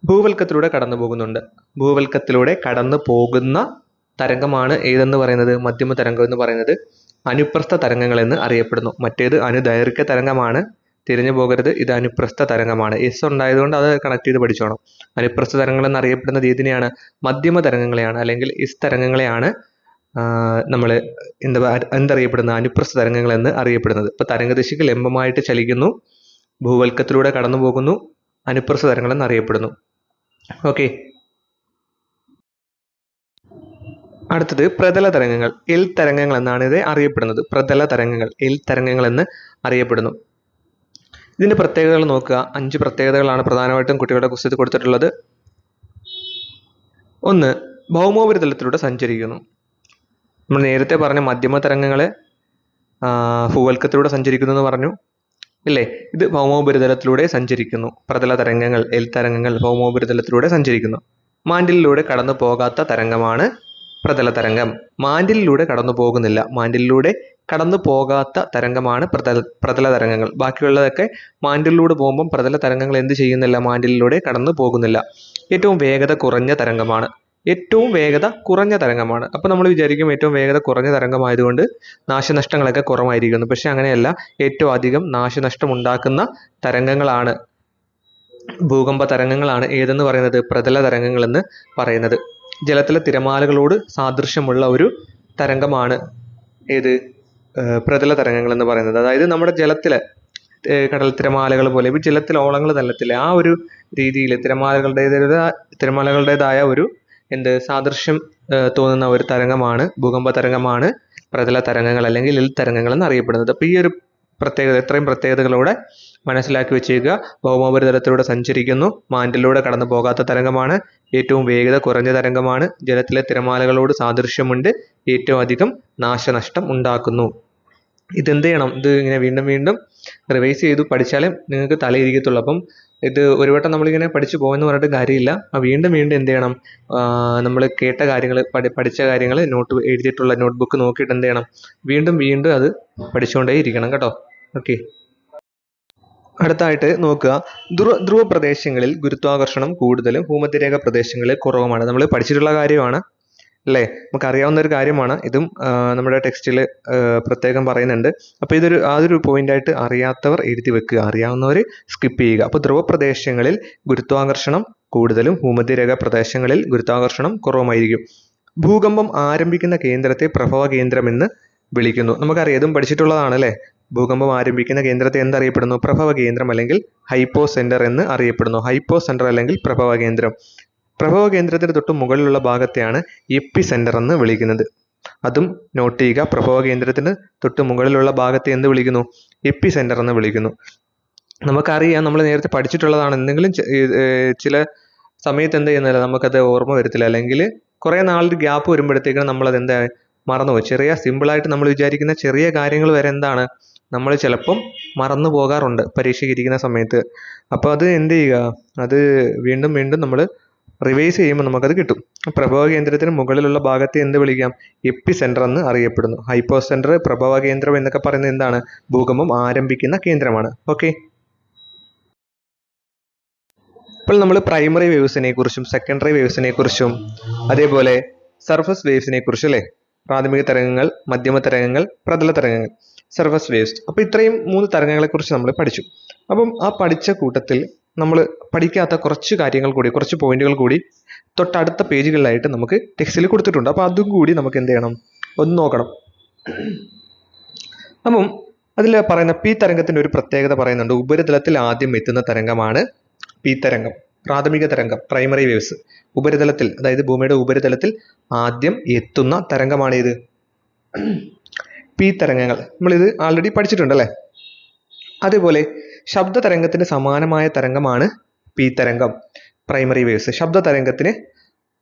ഭൂവൽക്കത്തിലൂടെ കടന്നു പോകുന്നുണ്ട്. ഭൂവൽക്കത്തിലൂടെ കടന്നു പോകുന്ന തരംഗമാണ് ഏതെന്ന് പറയുന്നത്? മധ്യമ തരംഗം എന്ന് പറയുന്നത് അനുപ്രസ്ഥ തരംഗങ്ങൾ എന്ന് അറിയപ്പെടുന്നു. മറ്റേത് അനുദൈർഘ്യ തരംഗമാണ്. തിരിഞ്ഞു പോകരുത്, ഇത് അനുപ്രസ്ഥ തരംഗമാണ്. എസ് ഉണ്ടായതുകൊണ്ട് അത് കണക്ട് ചെയ്ത് പഠിച്ചോണം. അനുപ്രസ്ഥ തരംഗങ്ങൾ എന്നറിയപ്പെടുന്നത് ഏതിനെയാണ്? മധ്യമ തരംഗങ്ങളെയാണ്, അല്ലെങ്കിൽ എസ് തരംഗങ്ങളെയാണ് നമ്മൾ എന്തറിയപ്പെടുന്നത്? അനുപ്രസ്ഥ തരംഗങ്ങൾ എന്ന് അറിയപ്പെടുന്നത്. ഇപ്പൊ തരംഗദിശയ്ക്ക് ലംബമായിട്ട് ചലിക്കുന്നു, ഭൂവൽക്കത്തിലൂടെ കടന്നു പോകുന്നു, അനുപ്രസ്ഥ തരംഗങ്ങൾ എന്നറിയപ്പെടുന്നു. ഓക്കെ, അടുത്തത് പ്രതല തരംഗങ്ങൾ. എൽ തരംഗങ്ങൾ എന്നാണ് ഇത് അറിയപ്പെടുന്നത്. പ്രതല തരംഗങ്ങൾ എൽ തരംഗങ്ങൾ എന്ന് അറിയപ്പെടുന്നു. ഇതിന്റെ പ്രത്യേകതകൾ നോക്കുക. 5 പ്രത്യേകതകളാണ് പ്രധാനമായിട്ടും കുട്ടികളുടെ പുസ്തകത്തിൽ കൊടുത്തിട്ടുള്ളത്. 1, ഭൗമോപരിതലത്തിലൂടെ സഞ്ചരിക്കുന്നു. നമ്മൾ നേരത്തെ പറഞ്ഞ മധ്യമ തരംഗങ്ങളെ ഭൂവൽക്കത്തിലൂടെ സഞ്ചരിക്കുന്നു എന്ന് പറഞ്ഞു ഇല്ലേ? ഇത് ഭൗമോപരിതലത്തിലൂടെ സഞ്ചരിക്കുന്നു. പ്രതല തരംഗങ്ങൾ എൽ തരംഗങ്ങൾ ഭൗമോപരിതലത്തിലൂടെ സഞ്ചരിക്കുന്നു. മാൻഡിലിലൂടെ കടന്നു പോകാത്ത തരംഗമാണ് പ്രതല തരംഗം. മാൻഡിലിലൂടെ കടന്നു പോകുന്നില്ല. മാൻഡിലിലൂടെ കടന്നു പോകാത്ത തരംഗമാണ് പ്രതല തരംഗങ്ങൾ. ബാക്കിയുള്ളതൊക്കെ മാൻഡിലിലൂടെ പോകുമ്പം പ്രതല തരംഗങ്ങൾ എന്ത് ചെയ്യുന്നില്ല? മാൻഡിലിലൂടെ കടന്നു പോകുന്നില്ല. ഏറ്റവും വേഗത കുറഞ്ഞ തരംഗമാണ്. ഏറ്റവും വേഗത കുറഞ്ഞ തരംഗമാണ്. അപ്പോൾ നമ്മൾ വിചാരിക്കും ഏറ്റവും വേഗത കുറഞ്ഞ തരംഗമായതുകൊണ്ട് നാശനഷ്ടങ്ങളൊക്കെ കുറവായിരിക്കുന്നു. പക്ഷെ അങ്ങനെയല്ല. ഏറ്റവും അധികം നാശനഷ്ടം ഉണ്ടാക്കുന്ന തരംഗങ്ങളാണ്, ഭൂകമ്പ തരംഗങ്ങളാണ് ഏതെന്ന് പറയുന്നത്? പ്രതല തരംഗങ്ങൾ എന്ന് പറയുന്നത്. ജലത്തിലെ തിരമാലകളോട് സാദൃശ്യമുള്ള ഒരു തരംഗമാണ് ഏത്? പ്രതല തരംഗങ്ങൾ എന്ന് പറയുന്നത്. അതായത് നമ്മുടെ ജലത്തിലെ കടൽ തിരമാലകൾ പോലെ ജലത്തിലെ ഓളങ്ങൾ തല്ലത്തില്ലേ, ആ ഒരു രീതിയിൽ തിരമാലകളുടേതായ ഒരു സാദൃശ്യം തോന്നുന്ന ഒരു തരംഗമാണ്, ഭൂകമ്പ തരംഗമാണ് പ്രതല തരംഗങ്ങൾ അല്ലെങ്കിൽ എൽ തരംഗങ്ങൾ എന്നറിയപ്പെടുന്നത്. അപ്പോൾ ഈ ഒരു പ്രത്യേകത, ഇത്രയും പ്രത്യേകതകളോടെ മനസ്സിലാക്കി വെച്ചേക്കുക. ഭൗമോപരിതലത്തിലൂടെ സഞ്ചരിക്കുന്നു, മാൻഡിലൂടെ കടന്നു പോകാത്ത തരംഗമാണ്, ഏറ്റവും വേഗത കുറഞ്ഞ തരംഗമാണ്, ജലത്തിലെ തിരമാലകളോട് സാദൃശ്യമുണ്ട്, ഏറ്റവും അധികം നാശനഷ്ടം ഉണ്ടാക്കുന്നു. ഇതെന്ത് ചെയ്യണം? ഇത് ഇങ്ങനെ വീണ്ടും വീണ്ടും റിവൈസ് ചെയ്തു പഠിച്ചാലേ നിങ്ങൾക്ക് തലയിരിക്കത്തുള്ളൂ. അപ്പം ഇത് ഒരു വട്ടം നമ്മളിങ്ങനെ പഠിച്ചു പോകുമെന്ന് പറഞ്ഞിട്ട് കാര്യമില്ല. വീണ്ടും വീണ്ടും എന്ത് ചെയ്യണം? നമ്മൾ കേട്ട കാര്യങ്ങൾ, പഠിച്ച കാര്യങ്ങൾ എഴുതിയിട്ടുള്ള നോട്ട്ബുക്ക് നോക്കിയിട്ട് എന്ത് ചെയ്യണം? വീണ്ടും വീണ്ടും അത് പഠിച്ചുകൊണ്ടേ ഇരിക്കണം കേട്ടോ. ഓക്കെ, അടുത്തായിട്ട് നോക്കുക. ധ്രുവ പ്രദേശങ്ങളിൽ ഗുരുത്വാകർഷണം കൂടുതലും ഭൂമധ്യരേഖ പ്രദേശങ്ങളിൽ കുറവുമാണ്. നമ്മൾ പഠിച്ചിട്ടുള്ള കാര്യമാണ് അല്ലേ? നമുക്കറിയാവുന്ന ഒരു കാര്യമാണ്. ഇതും നമ്മുടെ ടെക്സ്റ്റിൽ പ്രത്യേകം പറയുന്നുണ്ട്. അപ്പോൾ അതൊരു പോയിന്റായിട്ട് അറിയാത്തവർ എഴുതി വെക്കുക, അറിയാവുന്നവർ സ്കിപ്പ് ചെയ്യുക. അപ്പോൾ ധ്രുവ പ്രദേശങ്ങളിൽ ഗുരുത്വാകർഷണം കൂടുതലും ഭൂമധ്യരേഖ പ്രദേശങ്ങളിൽ ഗുരുത്വാകർഷണം കുറവുമായിരിക്കും. ഭൂകമ്പം ആരംഭിക്കുന്ന കേന്ദ്രത്തെ പ്രഭവ കേന്ദ്രം എന്ന് വിളിക്കുന്നു. നമുക്കറിയാം, ഇതും പഠിച്ചിട്ടുള്ളതാണ് അല്ലേ? ഭൂകമ്പം ആരംഭിക്കുന്ന കേന്ദ്രത്തെ എന്തറിയപ്പെടുന്നു? പ്രഭവ കേന്ദ്രം അല്ലെങ്കിൽ ഹൈപ്പോ സെന്റർ എന്ന് അറിയപ്പെടുന്നു. ഹൈപ്പോ സെന്റർ അല്ലെങ്കിൽ പ്രഭവ കേന്ദ്രം. പ്രഭവ കേന്ദ്രത്തിന് തൊട്ട് മുകളിലുള്ള ഭാഗത്തെയാണ് എപ്പി സെന്റർ എന്ന് വിളിക്കുന്നത്. അതും നോട്ട് ചെയ്യുക. പ്രഭവ കേന്ദ്രത്തിന് തൊട്ട് മുകളിലുള്ള ഭാഗത്തെ എന്ത് വിളിക്കുന്നു? എപ്പി സെന്റർ എന്ന് വിളിക്കുന്നു. നമുക്കറിയാം, നമ്മൾ നേരത്തെ പഠിച്ചിട്ടുള്ളതാണ്. എന്തെങ്കിലും ചില സമയത്ത് എന്ത് ചെയ്യുന്നില്ല, നമുക്കത് ഓർമ്മ വരത്തില്ല, അല്ലെങ്കിൽ കുറേ നാളൊരു ഗ്യാപ്പ് വരുമ്പോഴത്തേക്കും നമ്മളത് എന്താ മറന്നുപോയി. ചെറിയ സിമ്പിളായിട്ട് നമ്മൾ വിചാരിക്കുന്ന ചെറിയ കാര്യങ്ങൾ വരെ എന്താണ് നമ്മൾ ചിലപ്പം മറന്നു പോകാറുണ്ട് പരീക്ഷയ്ക്ക് ഇരിക്കുന്ന സമയത്ത്. അപ്പോൾ അത് എന്ത് ചെയ്യുക? അത് വീണ്ടും വീണ്ടും നമ്മൾ റിവൈസ് ചെയ്യുമ്പോൾ നമുക്കത് കിട്ടും. പ്രഭവ കേന്ദ്രത്തിന് മുകളിലുള്ള ഭാഗത്തെ എന്ത് വിളിക്കാം? എപ്പി സെന്റർ എന്ന് അറിയപ്പെടുന്നു. ഹൈപ്പോ സെന്റർ, പ്രഭവ കേന്ദ്രം എന്നൊക്കെ പറയുന്നത് എന്താണ്? ഭൂകമ്പം ആരംഭിക്കുന്ന കേന്ദ്രമാണ്. ഓക്കെ, ഇപ്പോൾ നമ്മൾ പ്രൈമറി വേവ്സിനെ കുറിച്ചും സെക്കൻഡറി വേവ്സിനെ കുറിച്ചും അതേപോലെ സർഫസ് വേവ്സിനെ കുറിച്ചും അല്ലേ? പ്രാഥമിക തരംഗങ്ങൾ, മധ്യമ തരംഗങ്ങൾ, പ്രതല തരംഗങ്ങൾ, സർഫസ് വേവ്സ്. അപ്പോൾ ഇത്രയും 3 തരംഗങ്ങളെക്കുറിച്ച് നമ്മൾ പഠിച്ചു. അപ്പം ആ പഠിച്ച കൂട്ടത്തിൽ നമ്മൾ പഠിക്കാത്ത കുറച്ച് കാര്യങ്ങൾ കൂടി, കുറച്ച് പോയിന്റുകൾ കൂടി തൊട്ടടുത്ത പേജുകളിലായിട്ട് നമുക്ക് ടെക്സ്റ്റിൽ കൊടുത്തിട്ടുണ്ട്. അപ്പോൾ അതും കൂടി നമുക്ക് എന്ത് ചെയ്യണം? ഒന്ന് നോക്കണം. അപ്പം അതിൽ പറയുന്ന പി തരംഗത്തിന്റെ ഒരു പ്രത്യേകത പറയുന്നുണ്ട്. ഉപരിതലത്തിൽ ആദ്യം എത്തുന്ന തരംഗമാണ് പി തരംഗം, പ്രാഥമിക തരംഗം, പ്രൈമറി വേവ്സ്. ഉപരിതലത്തിൽ, അതായത് ഭൂമിയുടെ ഉപരിതലത്തിൽ ആദ്യം എത്തുന്ന തരംഗമാണ് ഇത് പി തരംഗങ്ങൾ. നമ്മളിത് ആൾറെഡി പഠിച്ചിട്ടുണ്ടല്ലേ. അതേപോലെ ശബ്ദ തരംഗത്തിന് സമാനമായ തരംഗമാണ് പി തരംഗം, പ്രൈമറി വേവ്സ്. ശബ്ദ തരംഗത്തിന്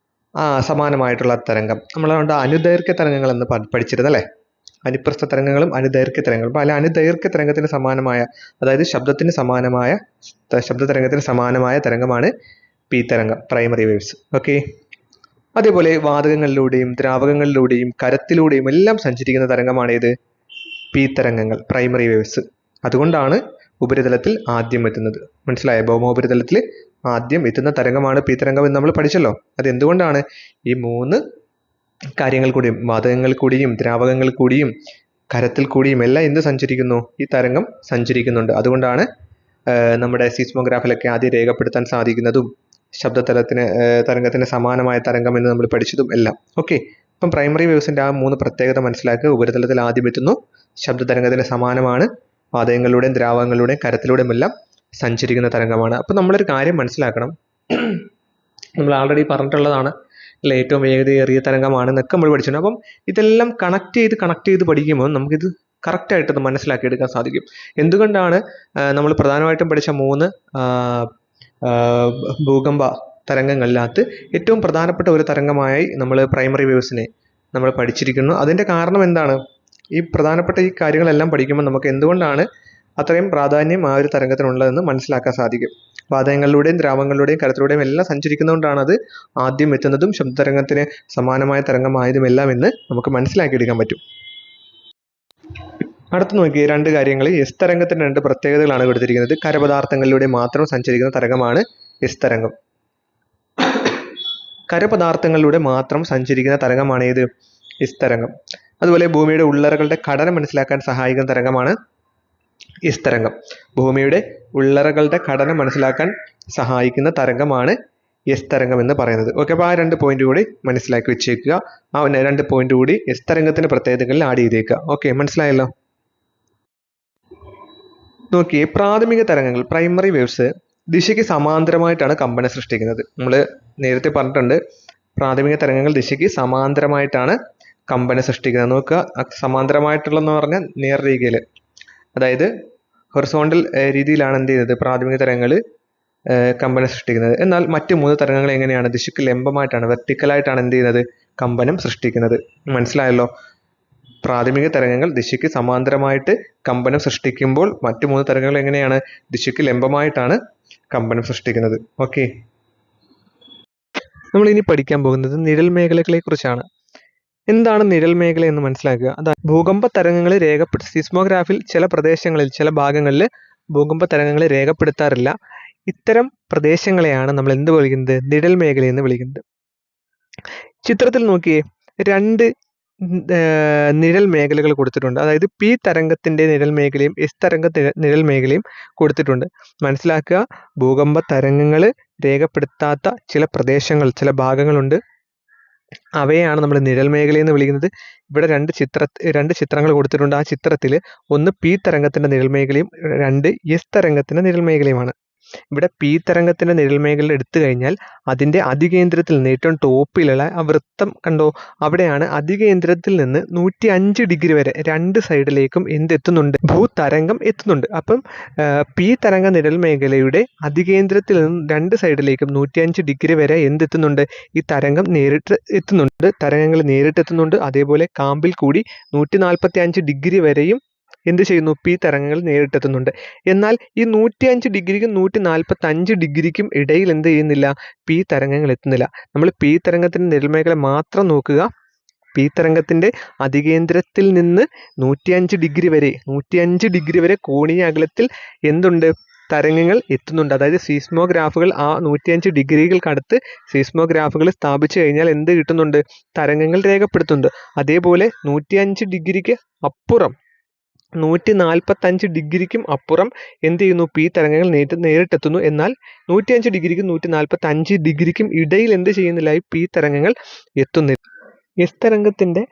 സമാനമായിട്ടുള്ള തരംഗം നമ്മളുണ്ട് അനുദൈർഘ്യ തരംഗങ്ങൾ എന്ന് പഠിച്ചിരുന്നല്ലേ. അനുപ്രസ്ഥ തരംഗങ്ങളും അനുദൈർഘ്യ തരംഗങ്ങളും. അപ്പോൾ അനുദൈർഘ്യ തരംഗത്തിന് സമാനമായ, അതായത് ശബ്ദ തരംഗത്തിന് സമാനമായ തരംഗമാണ് പി തരംഗം, പ്രൈമറി വേവ്സ്. ഓക്കെ. അതേപോലെ വാതകങ്ങളിലൂടെയും ദ്രാവകങ്ങളിലൂടെയും കരത്തിലൂടെയും എല്ലാം സഞ്ചരിക്കുന്ന തരംഗമാണ് ഇത് പി തരംഗങ്ങൾ, പ്രൈമറി വേവ്സ്. അതുകൊണ്ടാണ് ഉപരിതലത്തിൽ ആദ്യം എത്തുന്നത്. മനസ്സിലായോ? ഭൗമോപരിതലത്തിൽ ആദ്യം എത്തുന്ന തരംഗമാണ് പി തരംഗം എന്ന് നമ്മൾ പഠിച്ചല്ലോ. അത് എന്തുകൊണ്ടാണ്? ഈ 3 കാര്യങ്ങൾ കൂടിയും, വാതകങ്ങൾ കൂടിയും ദ്രാവകങ്ങൾ കൂടിയും കരത്തിൽ കൂടിയും എല്ലാം എന്ത് സഞ്ചരിക്കുന്നു? ഈ തരംഗം സഞ്ചരിക്കുന്നുണ്ട്. അതുകൊണ്ടാണ് നമ്മുടെ സീസ്മോഗ്രാഫിലൊക്കെ ആദ്യം രേഖപ്പെടുത്താൻ സാധിക്കുന്നതും തരംഗത്തിന് സമാനമായ തരംഗം എന്ന് നമ്മൾ പഠിച്ചതും എല്ലാം. ഓക്കെ. അപ്പം പ്രൈമറി വേവ്സിന്റെ ആ 3 പ്രത്യേകത മനസ്സിലാക്കുക. ഉപരിതലത്തിൽ ആദ്യം എത്തുന്നു, ശബ്ദ തരംഗത്തിന് സമാനമാണ്, വാതകങ്ങളിലൂടെയും ദ്രാവകങ്ങളിലൂടെയും കരത്തിലൂടെയും എല്ലാം സഞ്ചരിക്കുന്ന തരംഗമാണ്. അപ്പം നമ്മളൊരു കാര്യം മനസ്സിലാക്കണം. നമ്മൾ ആൾറെഡി പറഞ്ഞിട്ടുള്ളതാണ്, അല്ല, ഏറ്റവും വേഗതയേറിയ തരംഗമാണ് എന്നൊക്കെ നമ്മൾ പഠിച്ചിട്ടുണ്ട്. അപ്പം ഇതെല്ലാം കണക്ട് ചെയ്ത് പഠിക്കുമ്പോൾ നമുക്കിത് കറക്റ്റായിട്ടത് മനസ്സിലാക്കിയെടുക്കാൻ സാധിക്കും. എന്തുകൊണ്ടാണ് നമ്മൾ പ്രധാനമായിട്ടും പഠിച്ച 3 ഭൂകമ്പ തരംഗങ്ങളിനകത്ത് ഏറ്റവും പ്രധാനപ്പെട്ട ഒരു തരംഗമായി നമ്മൾ പ്രൈമറി വേവ്സിനെ നമ്മൾ പഠിച്ചിരിക്കുന്നു. അതിൻ്റെ കാരണം എന്താണ്? ഈ പ്രധാനപ്പെട്ട ഈ കാര്യങ്ങളെല്ലാം പഠിക്കുമ്പോൾ നമുക്ക് എന്തുകൊണ്ടാണ് അത്രയും പ്രാധാന്യം ആ ഒരു തരംഗത്തിനുള്ളതെന്ന് മനസ്സിലാക്കാൻ സാധിക്കും. വാതകങ്ങളിലൂടെയും ദ്രാവകങ്ങളിലൂടെയും കരത്തിലൂടെയും എല്ലാം സഞ്ചരിക്കുന്നതുകൊണ്ടാണ് അത് ആദ്യം എത്തുന്നതും ശബ്ദതരംഗത്തിന് സമാനമായ തരംഗമായതുമെല്ലാം എന്ന് നമുക്ക് മനസ്സിലാക്കിയെടുക്കാൻ പറ്റും. അടുത്ത് നോക്കിയ 2 കാര്യങ്ങൾ. എസ് തരംഗത്തിന് 2 പ്രത്യേകതകളാണ് കൊടുത്തിരിക്കുന്നത്. കരപദാർത്ഥങ്ങളിലൂടെ മാത്രം സഞ്ചരിക്കുന്ന തരംഗമാണ് എസ് തരംഗം. കരപദാർത്ഥങ്ങളിലൂടെ മാത്രം സഞ്ചരിക്കുന്ന തരംഗമാണ് ഏത്? എസ് തരംഗം. അതുപോലെ ഭൂമിയുടെ ഉള്ളറകളുടെ ഘടന മനസ്സിലാക്കാൻ സഹായിക്കുന്ന തരംഗമാണ് എസ് തരംഗം. ഭൂമിയുടെ ഉള്ളറകളുടെ ഘടന മനസ്സിലാക്കാൻ സഹായിക്കുന്ന തരംഗമാണ് എസ് തരംഗം എന്ന് പറയുന്നത്. ഓക്കെ. അപ്പോൾ ആ 2 പോയിന്റ് കൂടി മനസ്സിലാക്കി വെച്ചേക്കുക. ആ 2 പോയിന്റ് കൂടി എസ് തരംഗത്തിന്റെ പ്രത്യേകതകളിൽ ആഡ് ചെയ്തേക്കുക. ഓക്കെ, മനസ്സിലായല്ലോ. നോക്കിയേ, പ്രാഥമിക തരംഗങ്ങൾ, പ്രൈമറി വേവ്സ് ദിശയ്ക്ക് സമാന്തരമായിട്ടാണ് കമ്പനം സൃഷ്ടിക്കുന്നത്. നമ്മൾ നേരത്തെ പറഞ്ഞിട്ടുണ്ട്, പ്രാഥമിക തരംഗങ്ങൾ ദിശയ്ക്ക് സമാന്തരമായിട്ടാണ് കമ്പനം സൃഷ്ടിക്കുന്നത്. നോക്കുക, സമാന്തരമായിട്ടുള്ളതെന്ന് പറഞ്ഞാൽ നേർരേഖയിൽ, അതായത് ഹൊറിസോണ്ടൽ രീതിയിലാണ് എന്ത് ചെയ്യുന്നത്? പ്രാഥമിക തരംഗങ്ങൾ കമ്പനം സൃഷ്ടിക്കുന്നത്. എന്നാൽ മറ്റ് 3 തരംഗങ്ങൾ എങ്ങനെയാണ്? ദിശയ്ക്ക് ലംബമായിട്ടാണ്, വെർട്ടിക്കലായിട്ടാണ് എന്ത് ചെയ്യുന്നത്? കമ്പനം സൃഷ്ടിക്കുന്നത്. മനസ്സിലായല്ലോ. പ്രാഥമിക തരംഗങ്ങൾ ദിശയ്ക്ക് സമാന്തരമായിട്ട് കമ്പനം സൃഷ്ടിക്കുമ്പോൾ മറ്റ് 3 തരംഗങ്ങൾ എങ്ങനെയാണ്? ദിശയ്ക്ക് ലംബമായിട്ടാണ് കമ്പനം സൃഷ്ടിക്കുന്നത്. ഓക്കെ. നമ്മൾ ഇനി പഠിക്കാൻ പോകുന്നത് നിഴൽ മേഖലകളെ കുറിച്ചാണ്. എന്താണ് നിഴൽ മേഖല എന്ന് മനസ്സിലാക്കുക. അതായത് ഭൂകമ്പ തരംഗങ്ങൾ സീസ്മോഗ്രാഫിൽ ചില പ്രദേശങ്ങളിൽ, ചില ഭാഗങ്ങളിൽ ഭൂകമ്പ തരംഗങ്ങൾ രേഖപ്പെടുത്താറില്ല. ഇത്തരം പ്രദേശങ്ങളെയാണ് നമ്മൾ എന്ത് വിളിക്കുന്നത്? നിഴൽ മേഖല എന്ന് വിളിക്കുന്നത്. ചിത്രത്തിൽ നോക്കിയേ, 2 നിഴൽ മേഖലകൾ കൊടുത്തിട്ടുണ്ട്. അതായത് പി തരംഗത്തിന്റെ നിഴൽ മേഖലയും എസ് തരംഗത്തിന്റെ നിഴൽ മേഖലയും കൊടുത്തിട്ടുണ്ട്. മനസ്സിലാക്കുക, ഭൂകമ്പ തരംഗങ്ങൾ രേഖപ്പെടുത്താത്ത ചില പ്രദേശങ്ങൾ, ചില ഭാഗങ്ങളുണ്ട്. അവയാണ് നമ്മൾ നിഴൽ മേഖല എന്ന് വിളിക്കുന്നത്. ഇവിടെ 2 ചിത്രങ്ങൾ കൊടുത്തിട്ടുണ്ട്. ആ ചിത്രത്തിൽ ഒന്ന് പി തരംഗത്തിന്റെ നിഴൽ മേഖലയും 2 എസ് തരംഗത്തിന്റെ നിഴൽ മേഖലയുമാണ്. ഇവിടെ പി തരംഗത്തിന്റെ നിഴൽ മേഖല എടുത്തു കഴിഞ്ഞാൽ അതിന്റെ അതികേന്ദ്രത്തിൽ നിന്ന്, ഏറ്റവും ടോപ്പിലുള്ള ആ വൃത്തം കണ്ടോ, അവിടെയാണ് അതികേന്ദ്രത്തിൽ നിന്ന് 105 ഡിഗ്രി വരെ 2 സൈഡിലേക്കും എന്തെത്തുന്നുണ്ട്? ഭൂതരംഗം എത്തുന്നുണ്ട്. അപ്പം പി തരംഗ നിഴൽ മേഖലയുടെ അതികേന്ദ്രത്തിൽ നിന്നും 2 സൈഡിലേക്കും 105 ഡിഗ്രി വരെ എന്തെത്തുന്നുണ്ട്? ഈ തരംഗം നേരിട്ട് എത്തുന്നുണ്ട്, തരംഗങ്ങൾ നേരിട്ട് എത്തുന്നുണ്ട്. അതേപോലെ കാമ്പിൽ കൂടി 145 ഡിഗ്രി വരെയും എന്ത് ചെയ്യുന്നു? പി തരംഗങ്ങൾ നേരിട്ടെത്തുന്നുണ്ട്. എന്നാൽ ഈ 105 ഡിഗ്രിക്കും 145 ഡിഗ്രിക്കും ഇടയിൽ എന്ത് ചെയ്യുന്നില്ല? പി തരംഗങ്ങൾ എത്തുന്നില്ല. നമ്മൾ പി തരംഗത്തിൻ്റെ നിഴൽമേഖല മാത്രം നോക്കുക. പി തരംഗത്തിൻ്റെ അതികേന്ദ്രത്തിൽ നിന്ന് 105 ഡിഗ്രി വരെ കോണീയ അകലത്തിൽ എന്തുണ്ട്? തരംഗങ്ങൾ എത്തുന്നുണ്ട്. അതായത് സീസ്മോഗ്രാഫുകൾ ആ 105 ഡിഗ്രികൾക്കടുത്ത് സീസ്മോഗ്രാഫുകൾ സ്ഥാപിച്ചു കഴിഞ്ഞാൽ എന്ത് കിട്ടുന്നുണ്ട്? തരംഗങ്ങൾ രേഖപ്പെടുത്തുന്നുണ്ട്. അതേപോലെ 105 ഡിഗ്രിക്ക് അപ്പുറം 145 ഡിഗ്രിക്കും അപ്പുറം എന്ത് ചെയ്യുന്നു? പി തരംഗങ്ങൾ നേരിട്ടെത്തുന്നു. എന്നാൽ 105 ഡിഗ്രിക്കും 145 ഡിഗ്രിക്കും ഇടയിൽ എന്ത് ചെയ്യുന്നില്ല? ഈ പി തരംഗങ്ങൾ എത്തുന്നില്ല. എസ് തരംഗത്തിൻ്റെ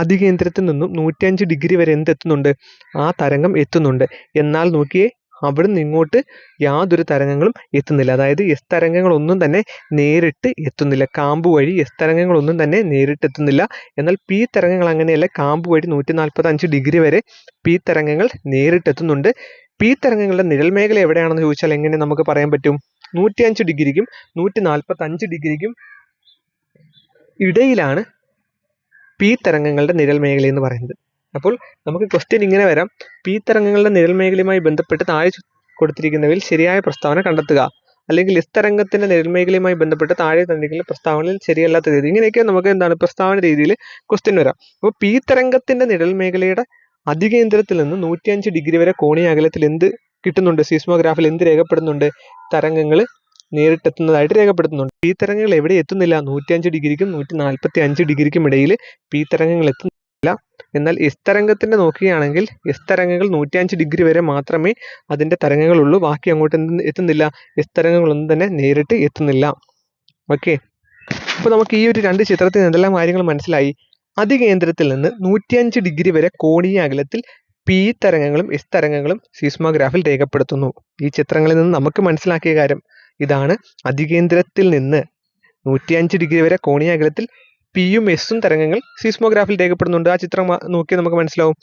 അതികേന്ദ്രത്തിൽ നിന്നും 105 ഡിഗ്രി വരെ എന്തെത്തുന്നുണ്ട്, ആ തരംഗം എത്തുന്നുണ്ട്. എന്നാൽ നോക്കിയേ, അവിടുന്ന് ഇങ്ങോട്ട് യാതൊരു തരംഗങ്ങളും എത്തുന്നില്ല. അതായത് എസ് തരംഗങ്ങളൊന്നും തന്നെ നേരിട്ട് എത്തുന്നില്ല. കാമ്പ് വഴി എസ് തരംഗങ്ങളൊന്നും തന്നെ നേരിട്ട് എത്തുന്നില്ല. എന്നാൽ പി തരംഗങ്ങൾ അങ്ങനെയല്ല. കാമ്പ് വഴി 145 ഡിഗ്രി വരെ പി തരംഗങ്ങൾ നേരിട്ടെത്തുന്നുണ്ട്. പി തരംഗങ്ങളുടെ നിഴൽ മേഖല എവിടെയാണെന്ന് ചോദിച്ചാൽ എങ്ങനെ നമുക്ക് പറയാൻ പറ്റും? 105 ഡിഗ്രിക്കും 145 ഡിഗ്രിക്കും ഇടയിലാണ് പി തരംഗങ്ങളുടെ നിഴൽ മേഖല എന്ന് പറയുന്നത്. അപ്പോൾ നമുക്ക് ക്വസ്റ്റ്യൻ ഇങ്ങനെ വരാം: പി തരംഗങ്ങളുടെ നിഴൽ മേഖലയുമായി ബന്ധപ്പെട്ട് താഴെ കൊടുത്തിരിക്കുന്നവയിൽ ശരിയായ പ്രസ്താവന കണ്ടെത്തുക. അല്ലെങ്കിൽ എസ് തരംഗത്തിന്റെ നിഴൽ മേഖലയുമായി ബന്ധപ്പെട്ട് താഴെ തന്നിരിക്കുന്ന പ്രസ്താവനയിൽ ശരിയല്ലാത്ത രീതി. ഇങ്ങനെയൊക്കെ നമുക്ക് എന്താണ് പ്രസ്താവന രീതിയിൽ ക്വസ്റ്റ്യൻ വരാം. അപ്പോൾ പി തരംഗത്തിന്റെ നിഴൽ മേഖലയുടെ അതികേന്ദ്രത്തിൽ നിന്ന് 105 ഡിഗ്രി വരെ കോണീയ അകലത്തിൽ എന്ത് കിട്ടുന്നുണ്ട്? സീസ്മോഗ്രാഫിൽ എന്ത് രേഖപ്പെടുന്നുണ്ട്? തരംഗങ്ങൾ നേരിട്ടെത്തുന്നതായിട്ട് രേഖപ്പെടുത്തുന്നുണ്ട്. പി തരംഗങ്ങൾ എവിടെ എത്തുന്നില്ല? 105 ഡിഗ്രിക്കും 145 ഡിഗ്രിക്കും ഇടയിൽ പി തരംഗങ്ങൾ എത്തുന്നില്ല. എന്നാൽ എസ് തരംഗത്തിന്റെ നോക്കുകയാണെങ്കിൽ എസ് തരംഗങ്ങൾ 105 ഡിഗ്രി വരെ മാത്രമേ അതിന്റെ തരംഗങ്ങളുള്ളൂ. ബാക്കി അങ്ങോട്ട് എത്തുന്നില്ല. എസ് തരംഗങ്ങളൊന്നും തന്നെ നേരിട്ട് എത്തുന്നില്ല. ഓക്കെ, അപ്പോൾ നമുക്ക് ഈ ഒരു രണ്ട് ചിത്രത്തിൽ നിന്ന് എന്തെല്ലാം കാര്യങ്ങൾ മനസ്സിലായി? അതികേന്ദ്രത്തിൽ നിന്ന് 105 ഡിഗ്രി വരെ കോണീയ അകലത്തിൽ പി തരംഗങ്ങളും എസ് തരംഗങ്ങളും സീസ്മോഗ്രാഫിൽ രേഖപ്പെടുത്തുന്നു. ഈ ചിത്രങ്ങളിൽ നിന്ന് നമുക്ക് മനസ്സിലാക്കിയ കാര്യം ഇതാണ്: അതികേന്ദ്രത്തിൽ നിന്ന് 105 ഡിഗ്രി വരെ കോണീയ അകലത്തിൽ പിയും എസും തരംഗങ്ങൾ സീസ്മോഗ്രാഫിൽ രേഖപ്പെടുന്നുണ്ട്. ആ ചിത്രം നോക്കിയാൽ നമുക്ക് മനസ്സിലാവും.